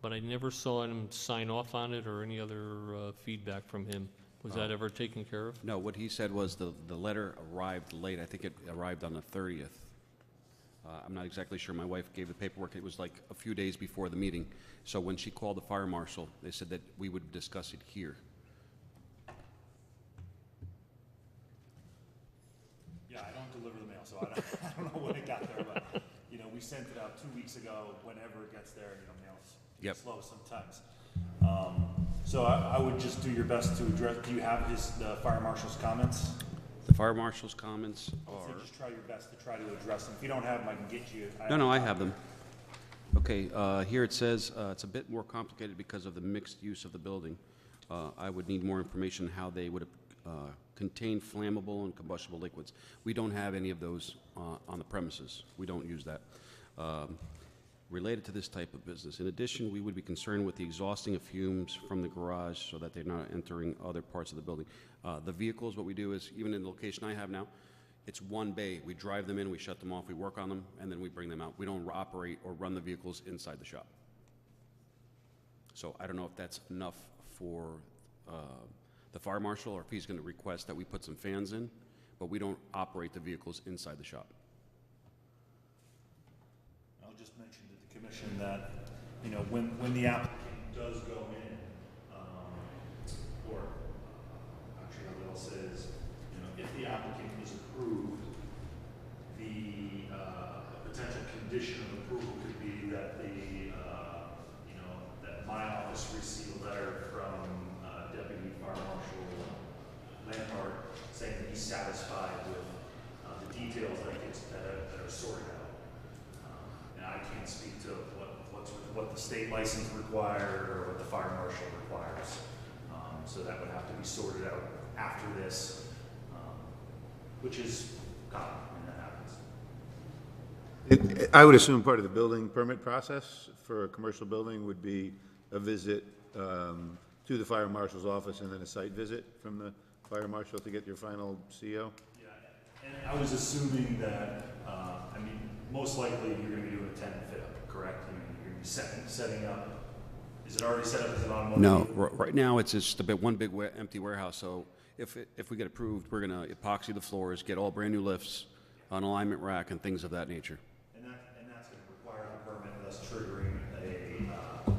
but I never saw him sign off on it or any other feedback from him. Was that ever taken care of? No, what he said was the letter arrived late. I think it arrived on the 30th. I'm not exactly sure. My wife gave the paperwork. It was like a few days before the meeting. So when she called the fire marshal, they said that we would discuss it here. Yeah, I don't deliver the mail, so I don't know when it got there, but, you know, we sent it out 2 weeks ago. Whenever it gets there, you know, mail's slow sometimes. So I would just do your best to address, do you have the fire marshal's comments? The fire marshal's comments I would are... say just try your best to try to address them. If you don't have them, I can get you. No, I have them. Okay, here it says, it's a bit more complicated because of the mixed use of the building. I would need more information how they would contain flammable and combustible liquids. We don't have any of those on the premises. We don't use that. Related to this type of business. In addition, we would be concerned with the exhausting of fumes from the garage so that they're not entering other parts of the building. The vehicles, what we do is, even in the location I have now, it's one bay. We drive them in, we shut them off, we work on them, and then we bring them out. We don't operate or run the vehicles inside the shop. So I don't know if that's enough for the fire marshal, or if he's going to request that we put some fans in, but we don't operate the vehicles inside the shop. I'll just mention to the commission that, you know, when the applicant does go in, or actually what else is, you know, if the applicant is approved, the potential condition of approval could be that you know, that my office receive a letter from Deputy Fire Marshal Lampard saying that he's satisfied with the details that are sorted out. And I can't speak to what the state license required or what the fire marshal requires. So that would have to be sorted out after this, which is common when that happens. I would assume part of the building permit process for a commercial building would be a visit to to the fire marshal's office and then a site visit from the fire marshal to get your final CO? Yeah, and I was assuming that, I mean, most likely you're gonna be doing a tenant fit up, correct? I mean, you're gonna be setting up, is it already set up as an automotive? No, vehicle? right now, it's just a bit, one big empty warehouse, so if we get approved, we're gonna epoxy the floors, get all brand-new lifts, an alignment rack, and things of that nature. And that's gonna require a permit, thus triggering a,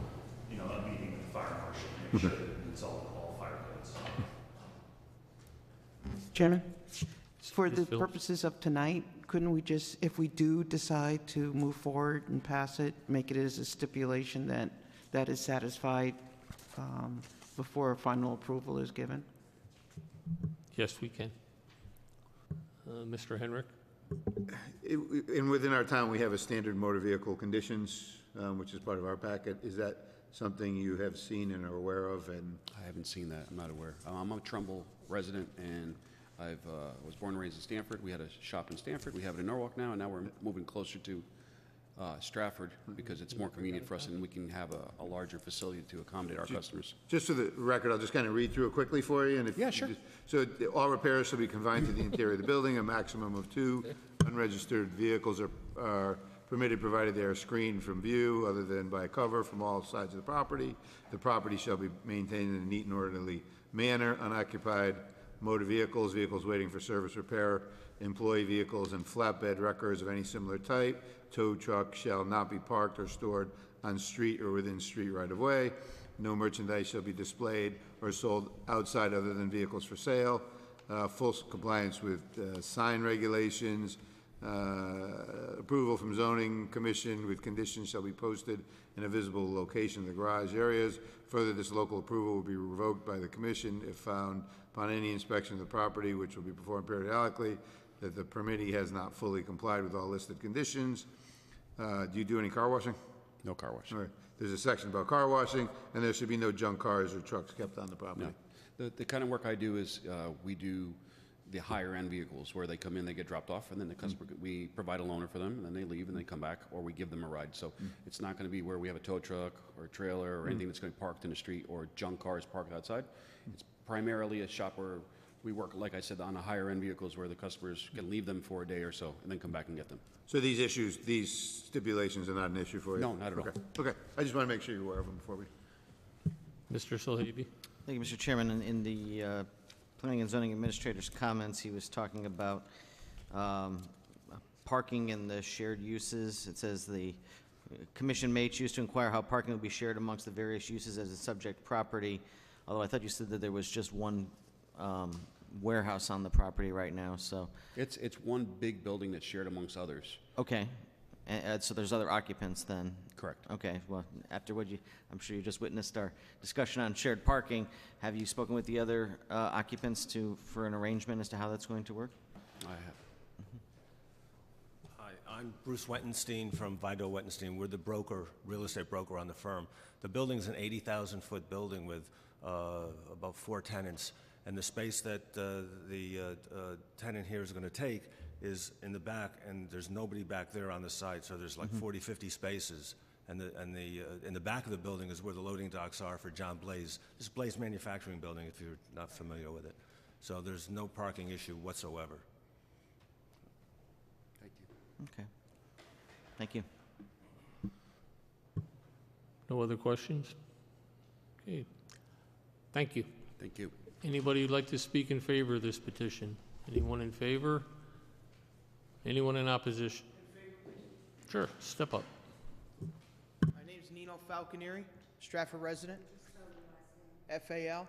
you know, a meeting with the fire marshal to make sure that it meets all fire codes. Chairman, for Ms. the Phillips? purposes of tonight, couldn't we just, if we do decide to move forward and pass it, make it as a stipulation that that is satisfied before final approval is given? Yes, we can. Mr. Henrik? And within our town, we have a standard motor vehicle conditions, which is part of our packet. Is that something you have seen and are aware of? And I haven't seen that, I'm not aware. I'm a Trumbull resident, and I was born and raised in Stratford. We had a shop in Stratford, we have it in Norwalk now, and now we're moving closer to Stratford because it's more convenient for us, and we can have a larger facility to accommodate our customers. just for the record, I'll just kind of read through it quickly for you. And if Yeah, sure. So all repairs shall be confined to the interior of the building. A maximum of 2 unregistered vehicles are permitted, provided they are screened from view other than by cover from all sides of the property. The property shall be maintained in a neat and orderly manner. Unoccupied motor vehicles, vehicles waiting for service repair, employee vehicles, and flatbed wreckers of any similar type. Tow truck shall not be parked or stored on street or within street right-of-way. No merchandise shall be displayed or sold outside other than vehicles for sale. Full compliance with sign regulations. Approval from zoning commission with conditions shall be posted in a visible location in the garage areas. Further, this local approval will be revoked by the commission if found upon any inspection of the property, which will be performed periodically, that the permittee has not fully complied with all listed conditions. Do you do any car washing? No car wash. All right. There's a section about car washing, and there should be no junk cars or trucks kept on the property. No. The kind of work I do is we do the higher-end vehicles where they come in, they get dropped off, and then the customer, we provide a loaner for them, and then they leave and they come back, or we give them a ride. So it's not going to be where we have a tow truck or a trailer or anything that's going to be parked in the street or junk cars parked outside. It's primarily a shop where we work, like I said, on the higher-end vehicles where the customers can leave them for a day or so and then come back and get them. So these issues, these stipulations are not an issue for you? No, not at all. Okay. I just want to make sure you're aware of them before we... Mr. Solhebi? Thank you, Mr. Chairman. In the Planning and Zoning Administrator's comments, he was talking about parking and the shared uses. It says the commission may choose to inquire how parking will be shared amongst the various uses as a subject property, although I thought you said that there was just one warehouse on the property right now, so. It's one big building that's shared amongst others. Okay. So there's other occupants then? Correct. Okay, well, after what I'm sure you just witnessed our discussion on shared parking, have you spoken with the other occupants for an arrangement as to how that's going to work? I have. Hi, I'm Bruce Wettenstein from Vidal Wettenstein. We're the broker, real estate broker on the firm. The building's an 80,000-foot building with about 4 tenants, and the space that the tenant here is going to take is in the back, and there's nobody back there on the site, so there's like 40, 50 spaces. And in the back of the building is where the loading docks are for John Blaze. This is Blaze Manufacturing Building, if you're not familiar with it. So there's no parking issue whatsoever. Thank you. Okay. Thank you. No other questions? Okay. Thank you. Thank you. Anybody who'd like to speak in favor of this petition? Anyone in favor? Anyone in opposition? Sure, step up. My name is Nino Falconieri, Stratford resident. Falconieri.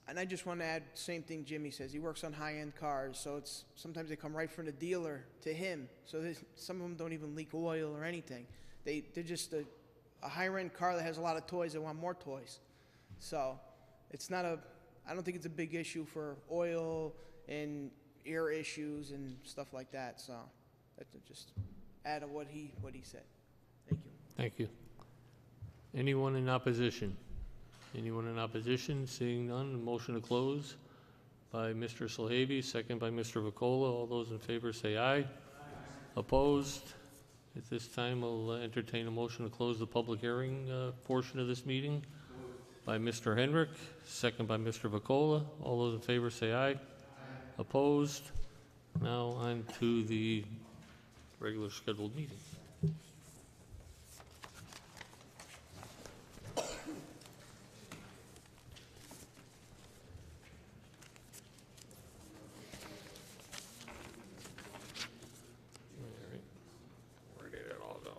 And I just want to add, same thing Jimmy says. He works on high-end cars, so it's sometimes they come right from the dealer to him. So some of them don't even leak oil or anything. They're just a higher-end car that has a lot of toys. They want more toys. So it's not I don't think it's a big issue for oil and air issues and stuff like that. So that's just add to what he said. Thank you. Thank you. Anyone in opposition? Anyone in opposition? Seeing none, motion to close by Mr. Solhebi, second by Mr. Vacola. All those in favor say aye. Opposed? At this time, I'll entertain a motion to close the public hearing portion of this meeting by Mr. Hendrick, second by Mr. Vacola. All those in favor say aye. Opposed? Now on to the regular scheduled meeting. All right. Where did it all go?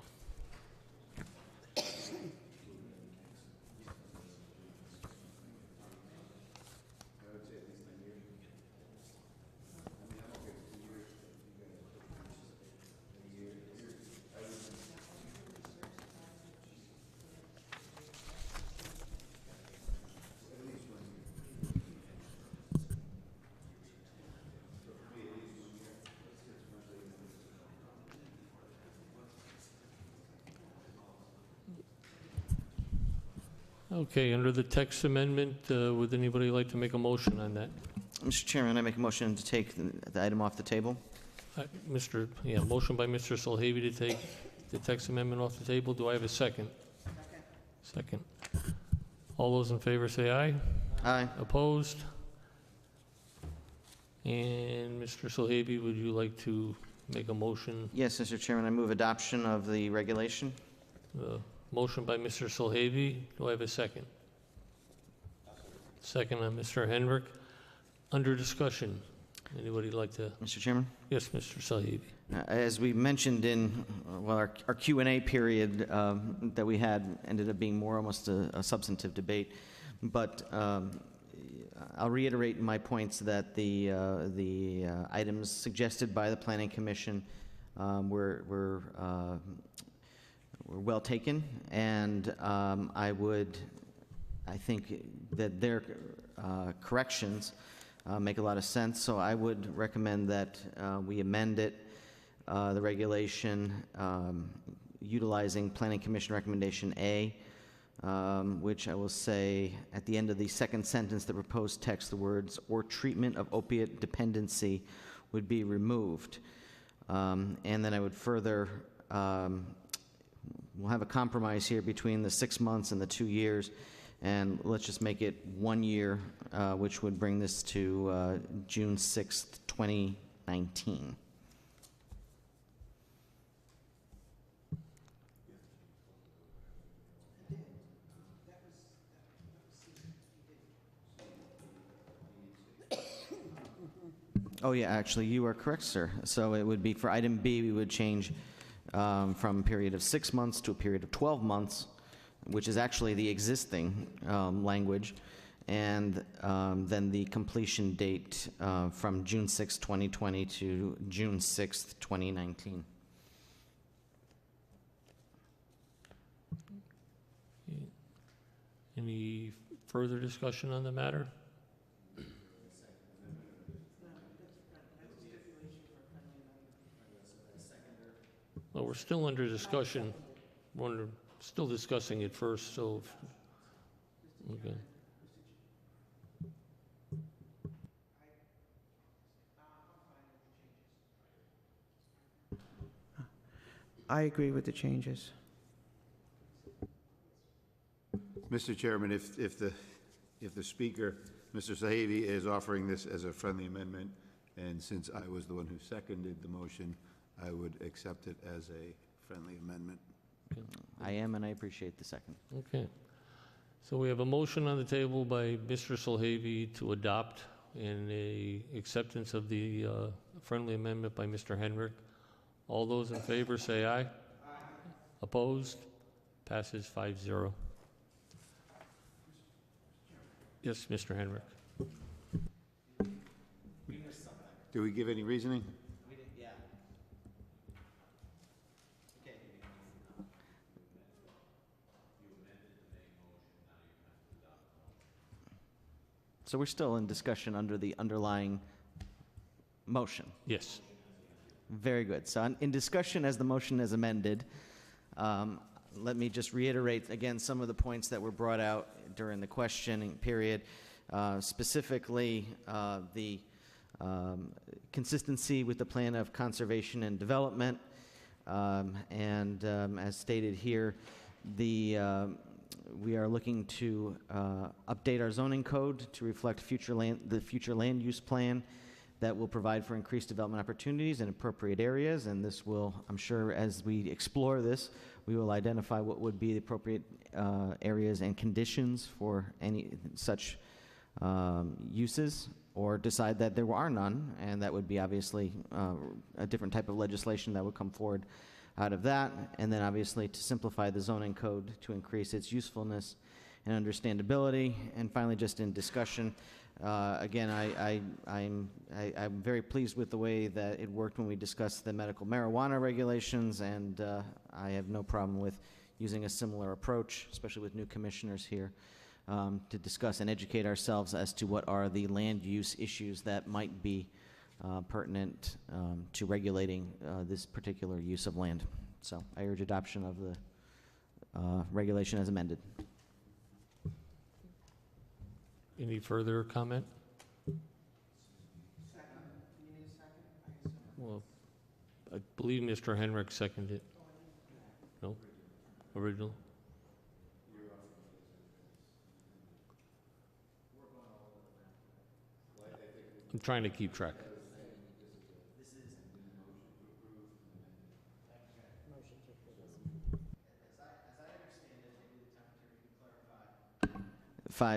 Okay, under the text amendment, would anybody like to make a motion on that? Mr. Chairman, I make a motion to take the item off the table. Motion by Mr. Solhavy to take the text amendment off the table. Do I have a second? Second. All those in favor say aye. Aye. Opposed? And Mr. Solhavy, would you like to make a motion? Yes, Mr. Chairman, I move adoption of the regulation. Motion by Mr. Solhavy. Do I have a second? Second on Mr. Hendrick. Under discussion. Anybody like to? Mr. Chairman? Yes, Mr. Solhavy. As we mentioned in, our Q&A period that we had ended up being more almost a substantive debate, but I'll reiterate my points that the items suggested by the Planning Commission were well taken, and I think that their corrections make a lot of sense, so I would recommend that we amend it, the regulation, utilizing Planning Commission Recommendation A, which I will say at the end of the second sentence, the proposed text, the words, "or treatment of opiate dependency" would be removed. And then I would further, we'll have a compromise here between the 6 months and the 2 years, and let's just make it 1 year, which would bring this to June 6th, 2019. Oh, yeah, actually, you are correct, sir. So it would be, for item B, we would change from a period of 6 months to a period of 12 months, which is actually the existing language, and then the completion date from June 6, 2020 to June 6, 2019. Any further discussion on the matter? Well, we're still under discussion. We're still discussing it first, so, okay. I agree with the changes. Mr. Chairman, if the speaker, Mr. Sahavi, is offering this as a friendly amendment, and since I was the one who seconded the motion, I would accept it as a friendly amendment. I am, and I appreciate the second. Okay. So we have a motion on the table by Mr. Solhavy to adopt and a acceptance of the friendly amendment by Mr. Hendrick. All those in favor say aye. Aye. Opposed? Passes 5-0. Yes, Mr. Hendrick. Do we give any reasoning? We did, yeah. Okay. So we're still in discussion under the underlying motion. Yes. Very good. So in discussion as the motion is amended, let me just reiterate again some of the points that were brought out during the questioning period, specifically the consistency with the plan of conservation and development, As stated here, we are looking to update our zoning code to reflect the future land use plan that will provide for increased development opportunities in appropriate areas. And this will, I'm sure, as we explore this, we will identify what would be the appropriate areas and conditions for any such uses, or decide that there are none, and that would be obviously a different type of legislation that would come forward out of that. And then obviously to simplify the zoning code to increase its usefulness and understandability. And finally, just in discussion, again, I'm very pleased with the way that it worked when we discussed the medical marijuana regulations, and I have no problem with using a similar approach, especially with new commissioners here, to discuss and educate ourselves as to what are the land use issues that might be pertinent to regulating this particular use of land. So I urge adoption of the regulation as amended. Any further comment? Well, I believe Mr. Henrik seconded it. No? Original? I'm trying to keep track.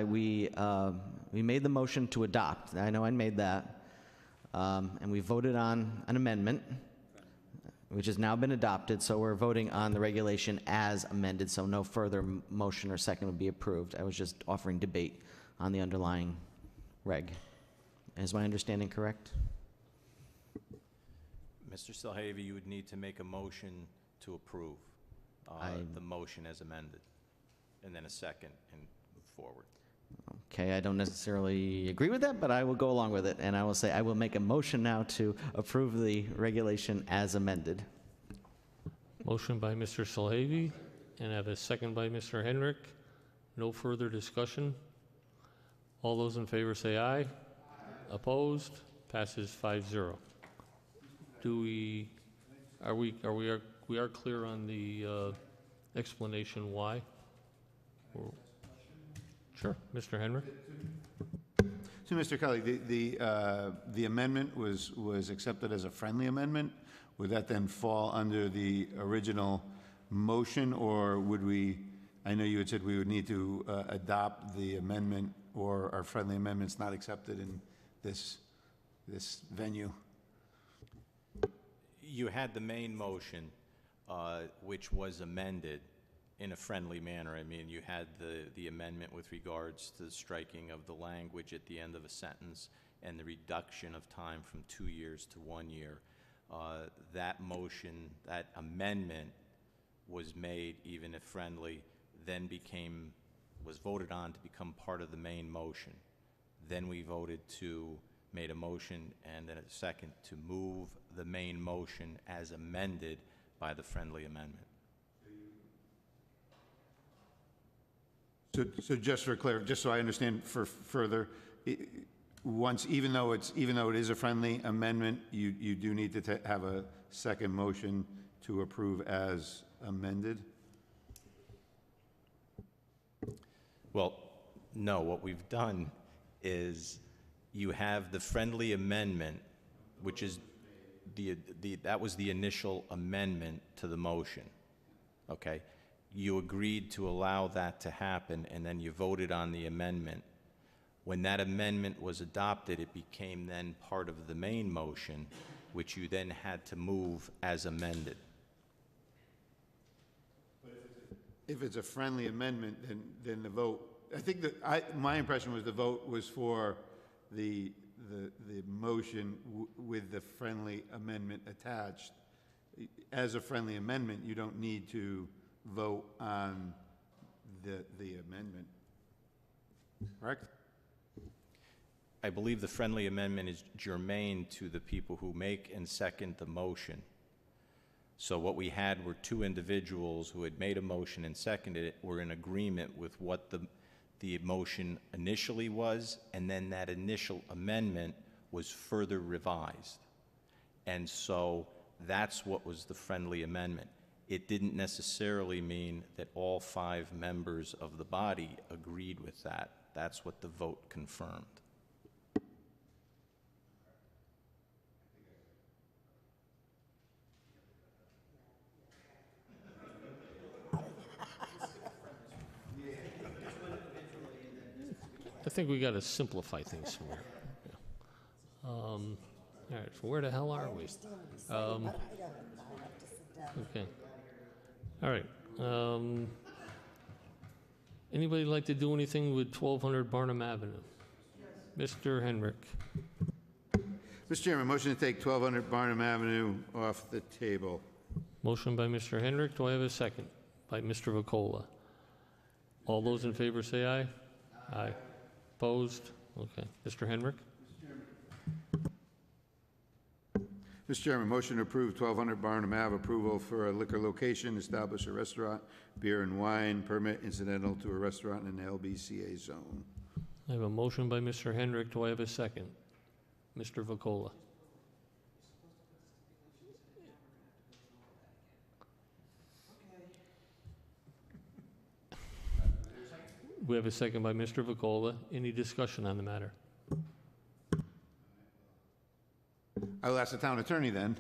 We made the motion to adopt. I know I made that. And we voted on an amendment, which has now been adopted, so we're voting on the regulation as amended, so no further motion or second would be approved. I was just offering debate on the underlying reg. Is my understanding correct? Mr. Selhavy, you would need to make a motion to approve the motion as amended, and then a second and move forward. Okay, I don't necessarily agree with that, but I will go along with it, and I will say I will make a motion now to approve the regulation as amended. Motion by Mr. Selhavy, and I have a second by Mr. Henrik. No further discussion. All those in favor say aye. Opposed? Passes 5-0. We are clear on the explanation why? Sure, Mr. Henrik. So, Mr. Kelly, the amendment was accepted as a friendly amendment. Would that then fall under the original motion, or would we, I know you had said we would need to adopt the amendment, or our friendly amendment's not accepted in this venue? You had the main motion, which was amended in a friendly manner. I mean, you had the amendment with regards to the striking of the language at the end of a sentence and the reduction of time from 2 years to 1 year. That motion, that amendment was made, even if friendly, then was voted on to become part of the main motion. Then we made a motion and then a second to move the main motion as amended by the friendly amendment. So just for clarity, just so I understand for further, even though it is a friendly amendment, you do need to have a second motion to approve as amended? Well, no, what we've done is you have the friendly amendment, which is that was the initial amendment to the motion, okay? You agreed to allow that to happen, and then you voted on the amendment. When that amendment was adopted, it became then part of the main motion, which you then had to move as amended. If it's a friendly amendment, then the vote, I think that my impression was the vote was for the motion with the friendly amendment attached. As a friendly amendment, you don't need to vote on the amendment, correct? I believe the friendly amendment is germane to the people who make and second the motion. So what we had were two individuals who had made a motion and seconded it, were in agreement with what the motion initially was, and then that initial amendment was further revised. And so That's what was the friendly amendment. It didn't necessarily mean that all 5 members of the body agreed with that. That's what the vote confirmed. I think we got to simplify things somewhere. Yeah. All right, so where the hell are we? Okay. All right. Anybody like to do anything with 1200 Barnum Avenue? Mr. Henrik. Mr. Chairman, motion to take 1200 Barnum Avenue off the table. Motion by Mr. Henrik. Do I have a second? By Mr. Vacola. All those in favor say aye. Aye. Opposed? Okay. Mr. Henrik? Mr. Chairman, motion to approve 1200 Barnum Ave approval for a liquor location, establish a restaurant, beer and wine permit incidental to a restaurant in the LBCA zone. I have a motion by Mr. Henrik. Do I have a second? Mr. Vacola. We have a second by Mr. Vacola. Any discussion on the matter? I'll ask the town attorney then.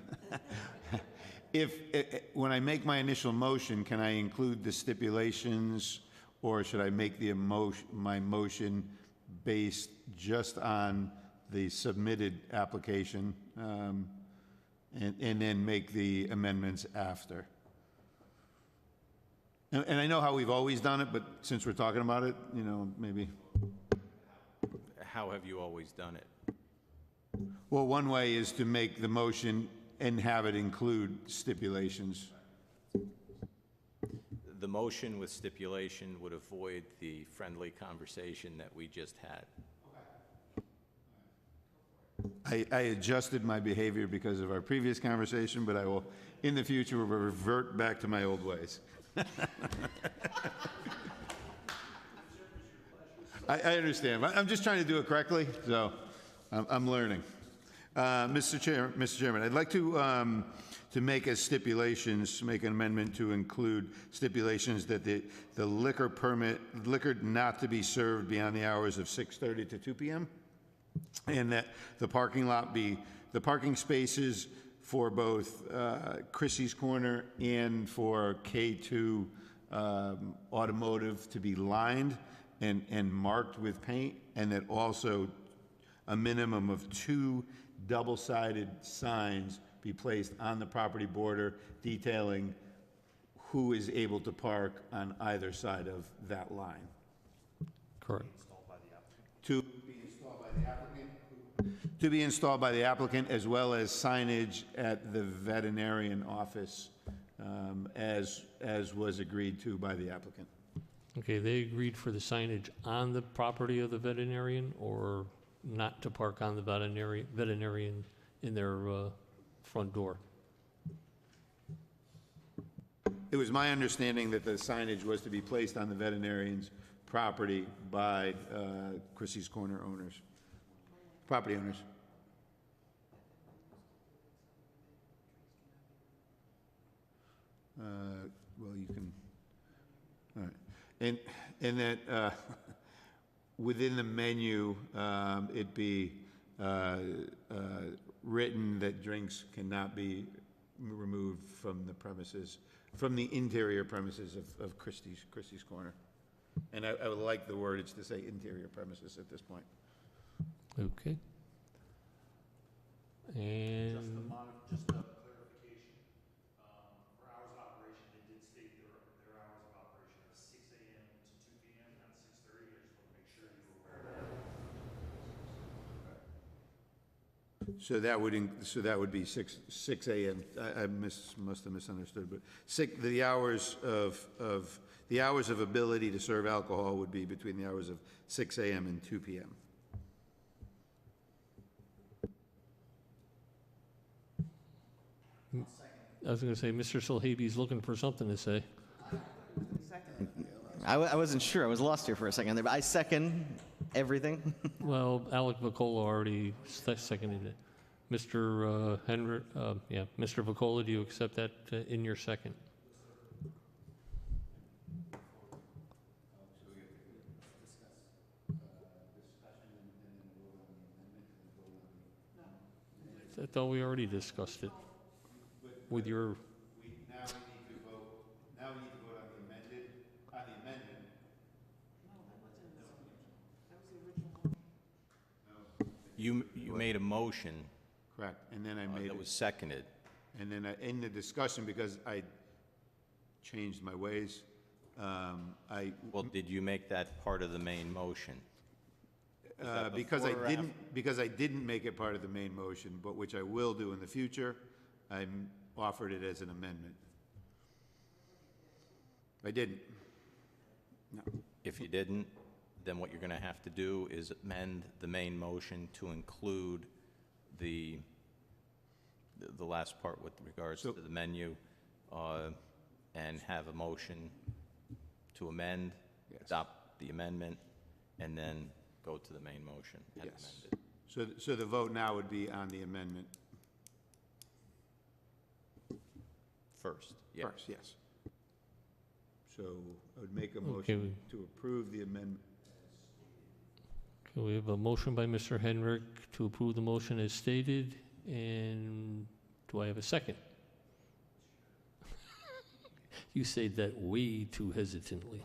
When I make my initial motion, can I include the stipulations, or should I make my motion based just on the submitted application, and then make the amendments after? And I know how we've always done it, but since we're talking about it, maybe. How have you always done it? Well, one way is to make the motion and have it include stipulations. The motion with stipulation would avoid the friendly conversation that we just had. I adjusted my behavior because of our previous conversation, but I will, in the future, revert back to my old ways. I understand. I'm just trying to do it correctly, so I'm learning. Mr. Chairman, I'd like to make as stipulations, make an amendment to include stipulations that the liquor not to be served beyond the hours of 6:30 to 2 p.m. and that the parking spaces for both Chrissy's Corner and for K2 Automotive to be lined and marked with paint, and that also a minimum of 2 double-sided signs be placed on the property border detailing who is able to park on either side of that line. Correct. To be installed by the applicant? To be installed by the applicant, as well as signage at the veterinarian office, as was agreed to by the applicant. Okay, they agreed for the signage on the property of the veterinarian, or not to park on the veterinarian in their front door? It was my understanding that the signage was to be placed on the veterinarian's property by Chrissy's Corner property owners. Well, you can, all right. And that within the menu, it be written that drinks cannot be removed from the premises, from the interior premises of Christie's Corner. And I would like the wordage to say interior premises at this point. Okay. And Just a clarification, for hours of operation, they did state their hours of operation are 6 a.m. to 2 p.m., not 6:30. I just want to make sure you were aware of that. So that would be 6 a.m. I must have misunderstood, but the hours of ability to serve alcohol would be between the hours of 6 a.m. and 2 p.m. I was going to say, Mr. Sulhaby's looking for something to say. I wasn't sure. I was lost here for a second there, but I second everything. Well, Alec Vacola already seconded it. Mr. Henry, Mr. Vacola, do you accept that in your second? I thought we already discussed it with your, Now we need to vote on the amendment. You made a motion Correct, and then I made that it, was seconded. and then in the discussion, because I changed my ways, Well, did you make that part of the main motion? that because before or I didn't make it part of the main motion, but which I will do in the future, I offered it as an amendment. I didn't. No. If you didn't, then what you're going to have to do is amend the main motion to include the last part with regards to the menu, and have a motion to amend, adopt the amendment, and then go to the main motion and Yes. amend it. So the vote now would be on the amendment First, yes. first, yes. So I would make a Okay. motion to approve the amendment. okay, we have a motion by Mr. Henrik to approve the motion as stated, and do I have a second? You say that way too hesitantly.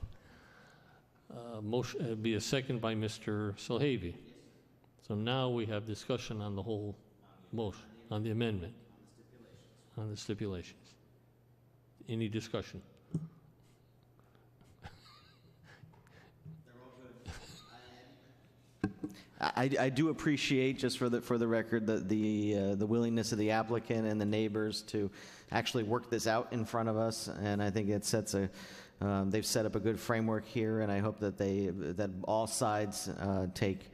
Motion, it'd be a second by Mr. Solhavy. So now we have discussion on the whole motion, on the amendment, on the stipulations. Any discussion? I do appreciate, just for the record, the willingness of the applicant and the neighbors to actually work this out in front of us, and I think it sets they've set up a good framework here, and I hope that that all sides take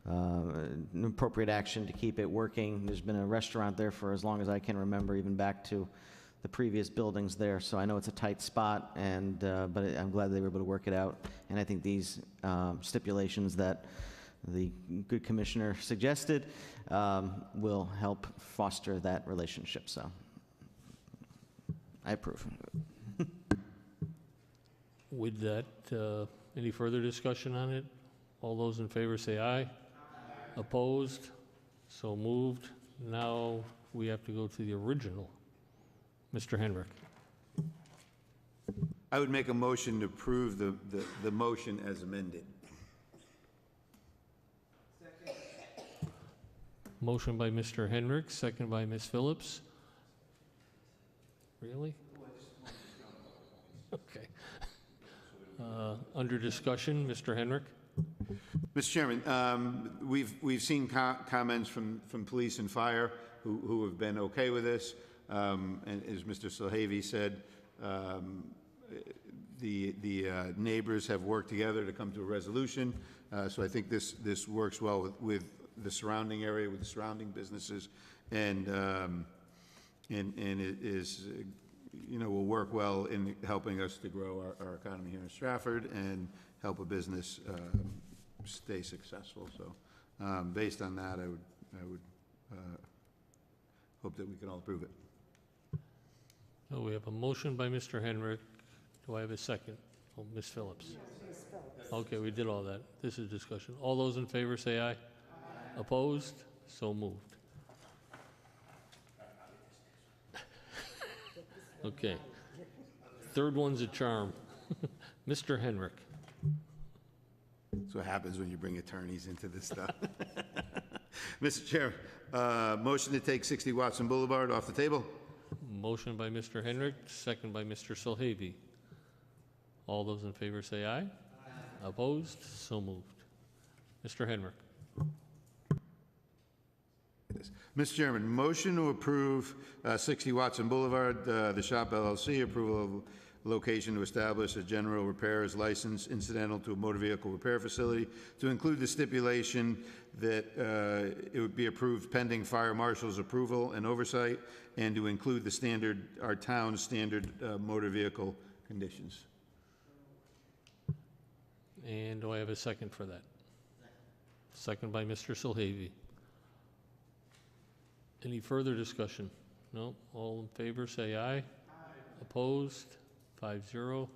appropriate action to keep it working. There's been a restaurant there for as long as I can remember, even back to the previous buildings there, so I know it's a tight spot, and but I'm glad they were able to work it out, and I think these stipulations that the good commissioner suggested will help foster that relationship, so I approve. With that, any further discussion on it? All those in favor say aye. Opposed? So moved. Now we have to go to the original. Mr. Henrik. I would make a motion to approve the motion as amended. Motion by Mr. Henrik, second by Ms. Phillips. Really? Okay. Under discussion, Mr. Henrik. Mr. Chairman, we've seen comments from police and fire who have been okay with this. And as Mr. Solhavy said, the neighbors have worked together to come to a resolution. So I think this works well with the surrounding area, with the surrounding businesses, and it is, will work well in helping us to grow our economy here in Stratford and help a business stay successful. So based on that, I would hope that we can all approve it. So we have a motion by Mr. Henrik. Do I have a second? Oh, Ms. Phillips. Okay, we did all that. This is discussion. All those in favor say aye. Opposed? So moved. Okay. Third one's a charm. Mr. Henrik. That's what happens when you bring attorneys into this stuff. Mr. Chair, motion to take 60 Watson Boulevard off the table. Motion by Mr. Henrik, second by Mr. Solhavy. All those in favor say aye. Opposed? So moved. Mr. Henrik. Mr. Chairman, motion to approve 60 Watson Boulevard, the Shop LLC, approval of location to establish a general repairs license incidental to a motor vehicle repair facility, to include the stipulation that it would be approved pending fire marshal's approval and oversight, and to include our town's standard motor vehicle conditions. And do I have a second for that? Second by Mr. Solhavy. Any further discussion? No? All in favor, say aye. Aye. Opposed? 5-0.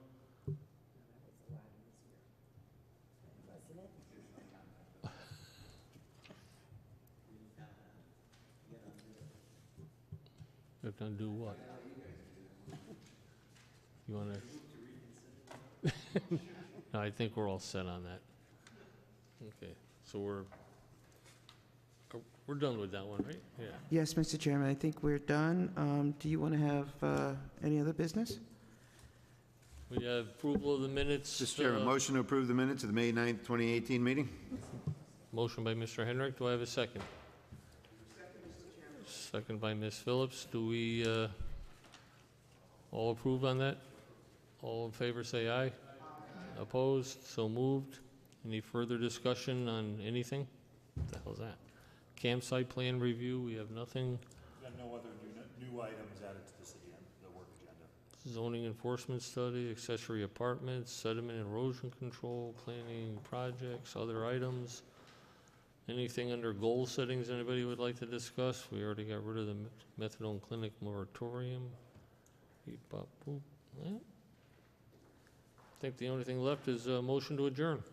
They're gonna do what? You wanna? No, I think we're all set on that. Okay, so we're done with that one, right? Yeah. Yes, Mr. Chairman, I think we're done. Do you want to have any other business? We have approval of the minutes. Mr. Chairman, motion to approve the minutes of the May 9th, 2018 meeting? Motion by Mr. Henrik. Do I have a second? Second by Ms. Phillips. Do we all approve on that? All in favor, say aye. Opposed? So moved. Any further discussion on anything? What the hell's that? Campsite plan review, we have nothing. There are no other new items added to the work agenda. Zoning enforcement study, accessory apartments, sediment and erosion control, planning projects, other items. Anything under goal settings anybody would like to discuss? We already got rid of the methadone clinic moratorium. Beep, bop, boop. Yeah. I think the only thing left is a motion to adjourn.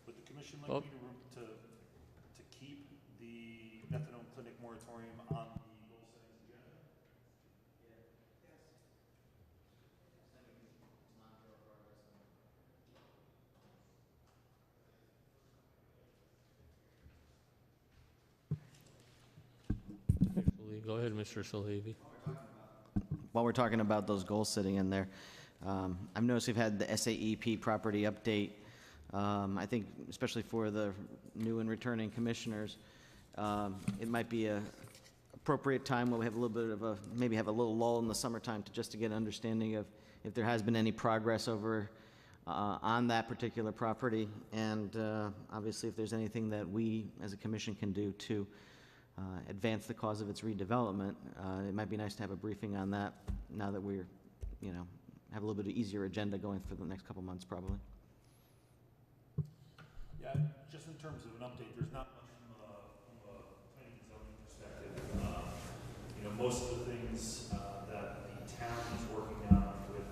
Would the commission like me to keep the methadone clinic moratorium on the goal settings agenda? Go ahead, Mr. Salhavi. While we're talking about those goals sitting in there, I've noticed we've had the SAEP property update. I think especially for the new and returning commissioners, it might be a appropriate time where we have a little bit of a, maybe have a little lull in the summertime to just to get an understanding of if there has been any progress over on that particular property, and obviously if there's anything that we as a commission can do to advance the cause of its redevelopment. It might be nice to have a briefing on that now that we're, have a little bit of easier agenda going for the next couple months probably. Yeah, just in terms of an update, there's not much from a planning and zoning perspective. Most of the things that the town is working on with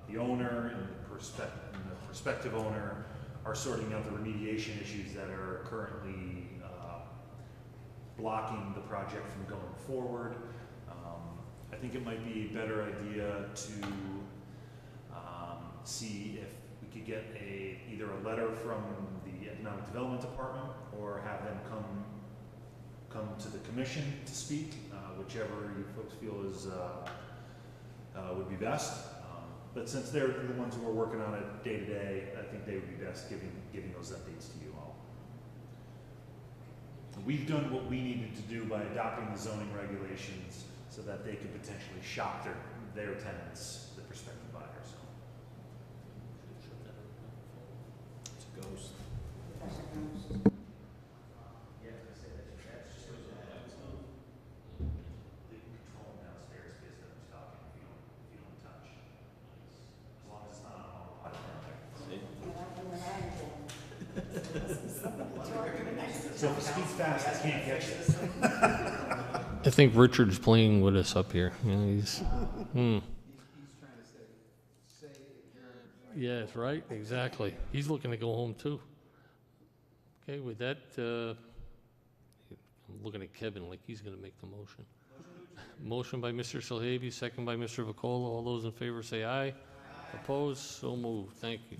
the owner and the prospective owner are sorting out the remediation issues that are currently blocking the project from going forward. I think it might be a better idea to see if we could get either a letter from the Economic Development Department or have them come to the commission to speak, whichever you folks feel is would be best. But since they're the ones who are working on it day to day, I think they would be best giving those updates to you all. We've done what we needed to do by adopting the zoning regulations so that they could potentially shock their tenants, the prospective buyers. It's a ghost. Yeah, I say that's just goes on that. They can control them downstairs based on who's talking if you don't touch. As long as it's not on autopilot. So if it speaks fast, I can't catch it. I think Richard's playing with us up here. He's trying to say yes, right? Exactly. He's looking to go home too. Okay, with that, I'm looking at Kevin like he's going to make the motion. Motion by Mr. Salhavi, second by Mr. Vacola. All those in favor say aye. Opposed? So moved. Thank you.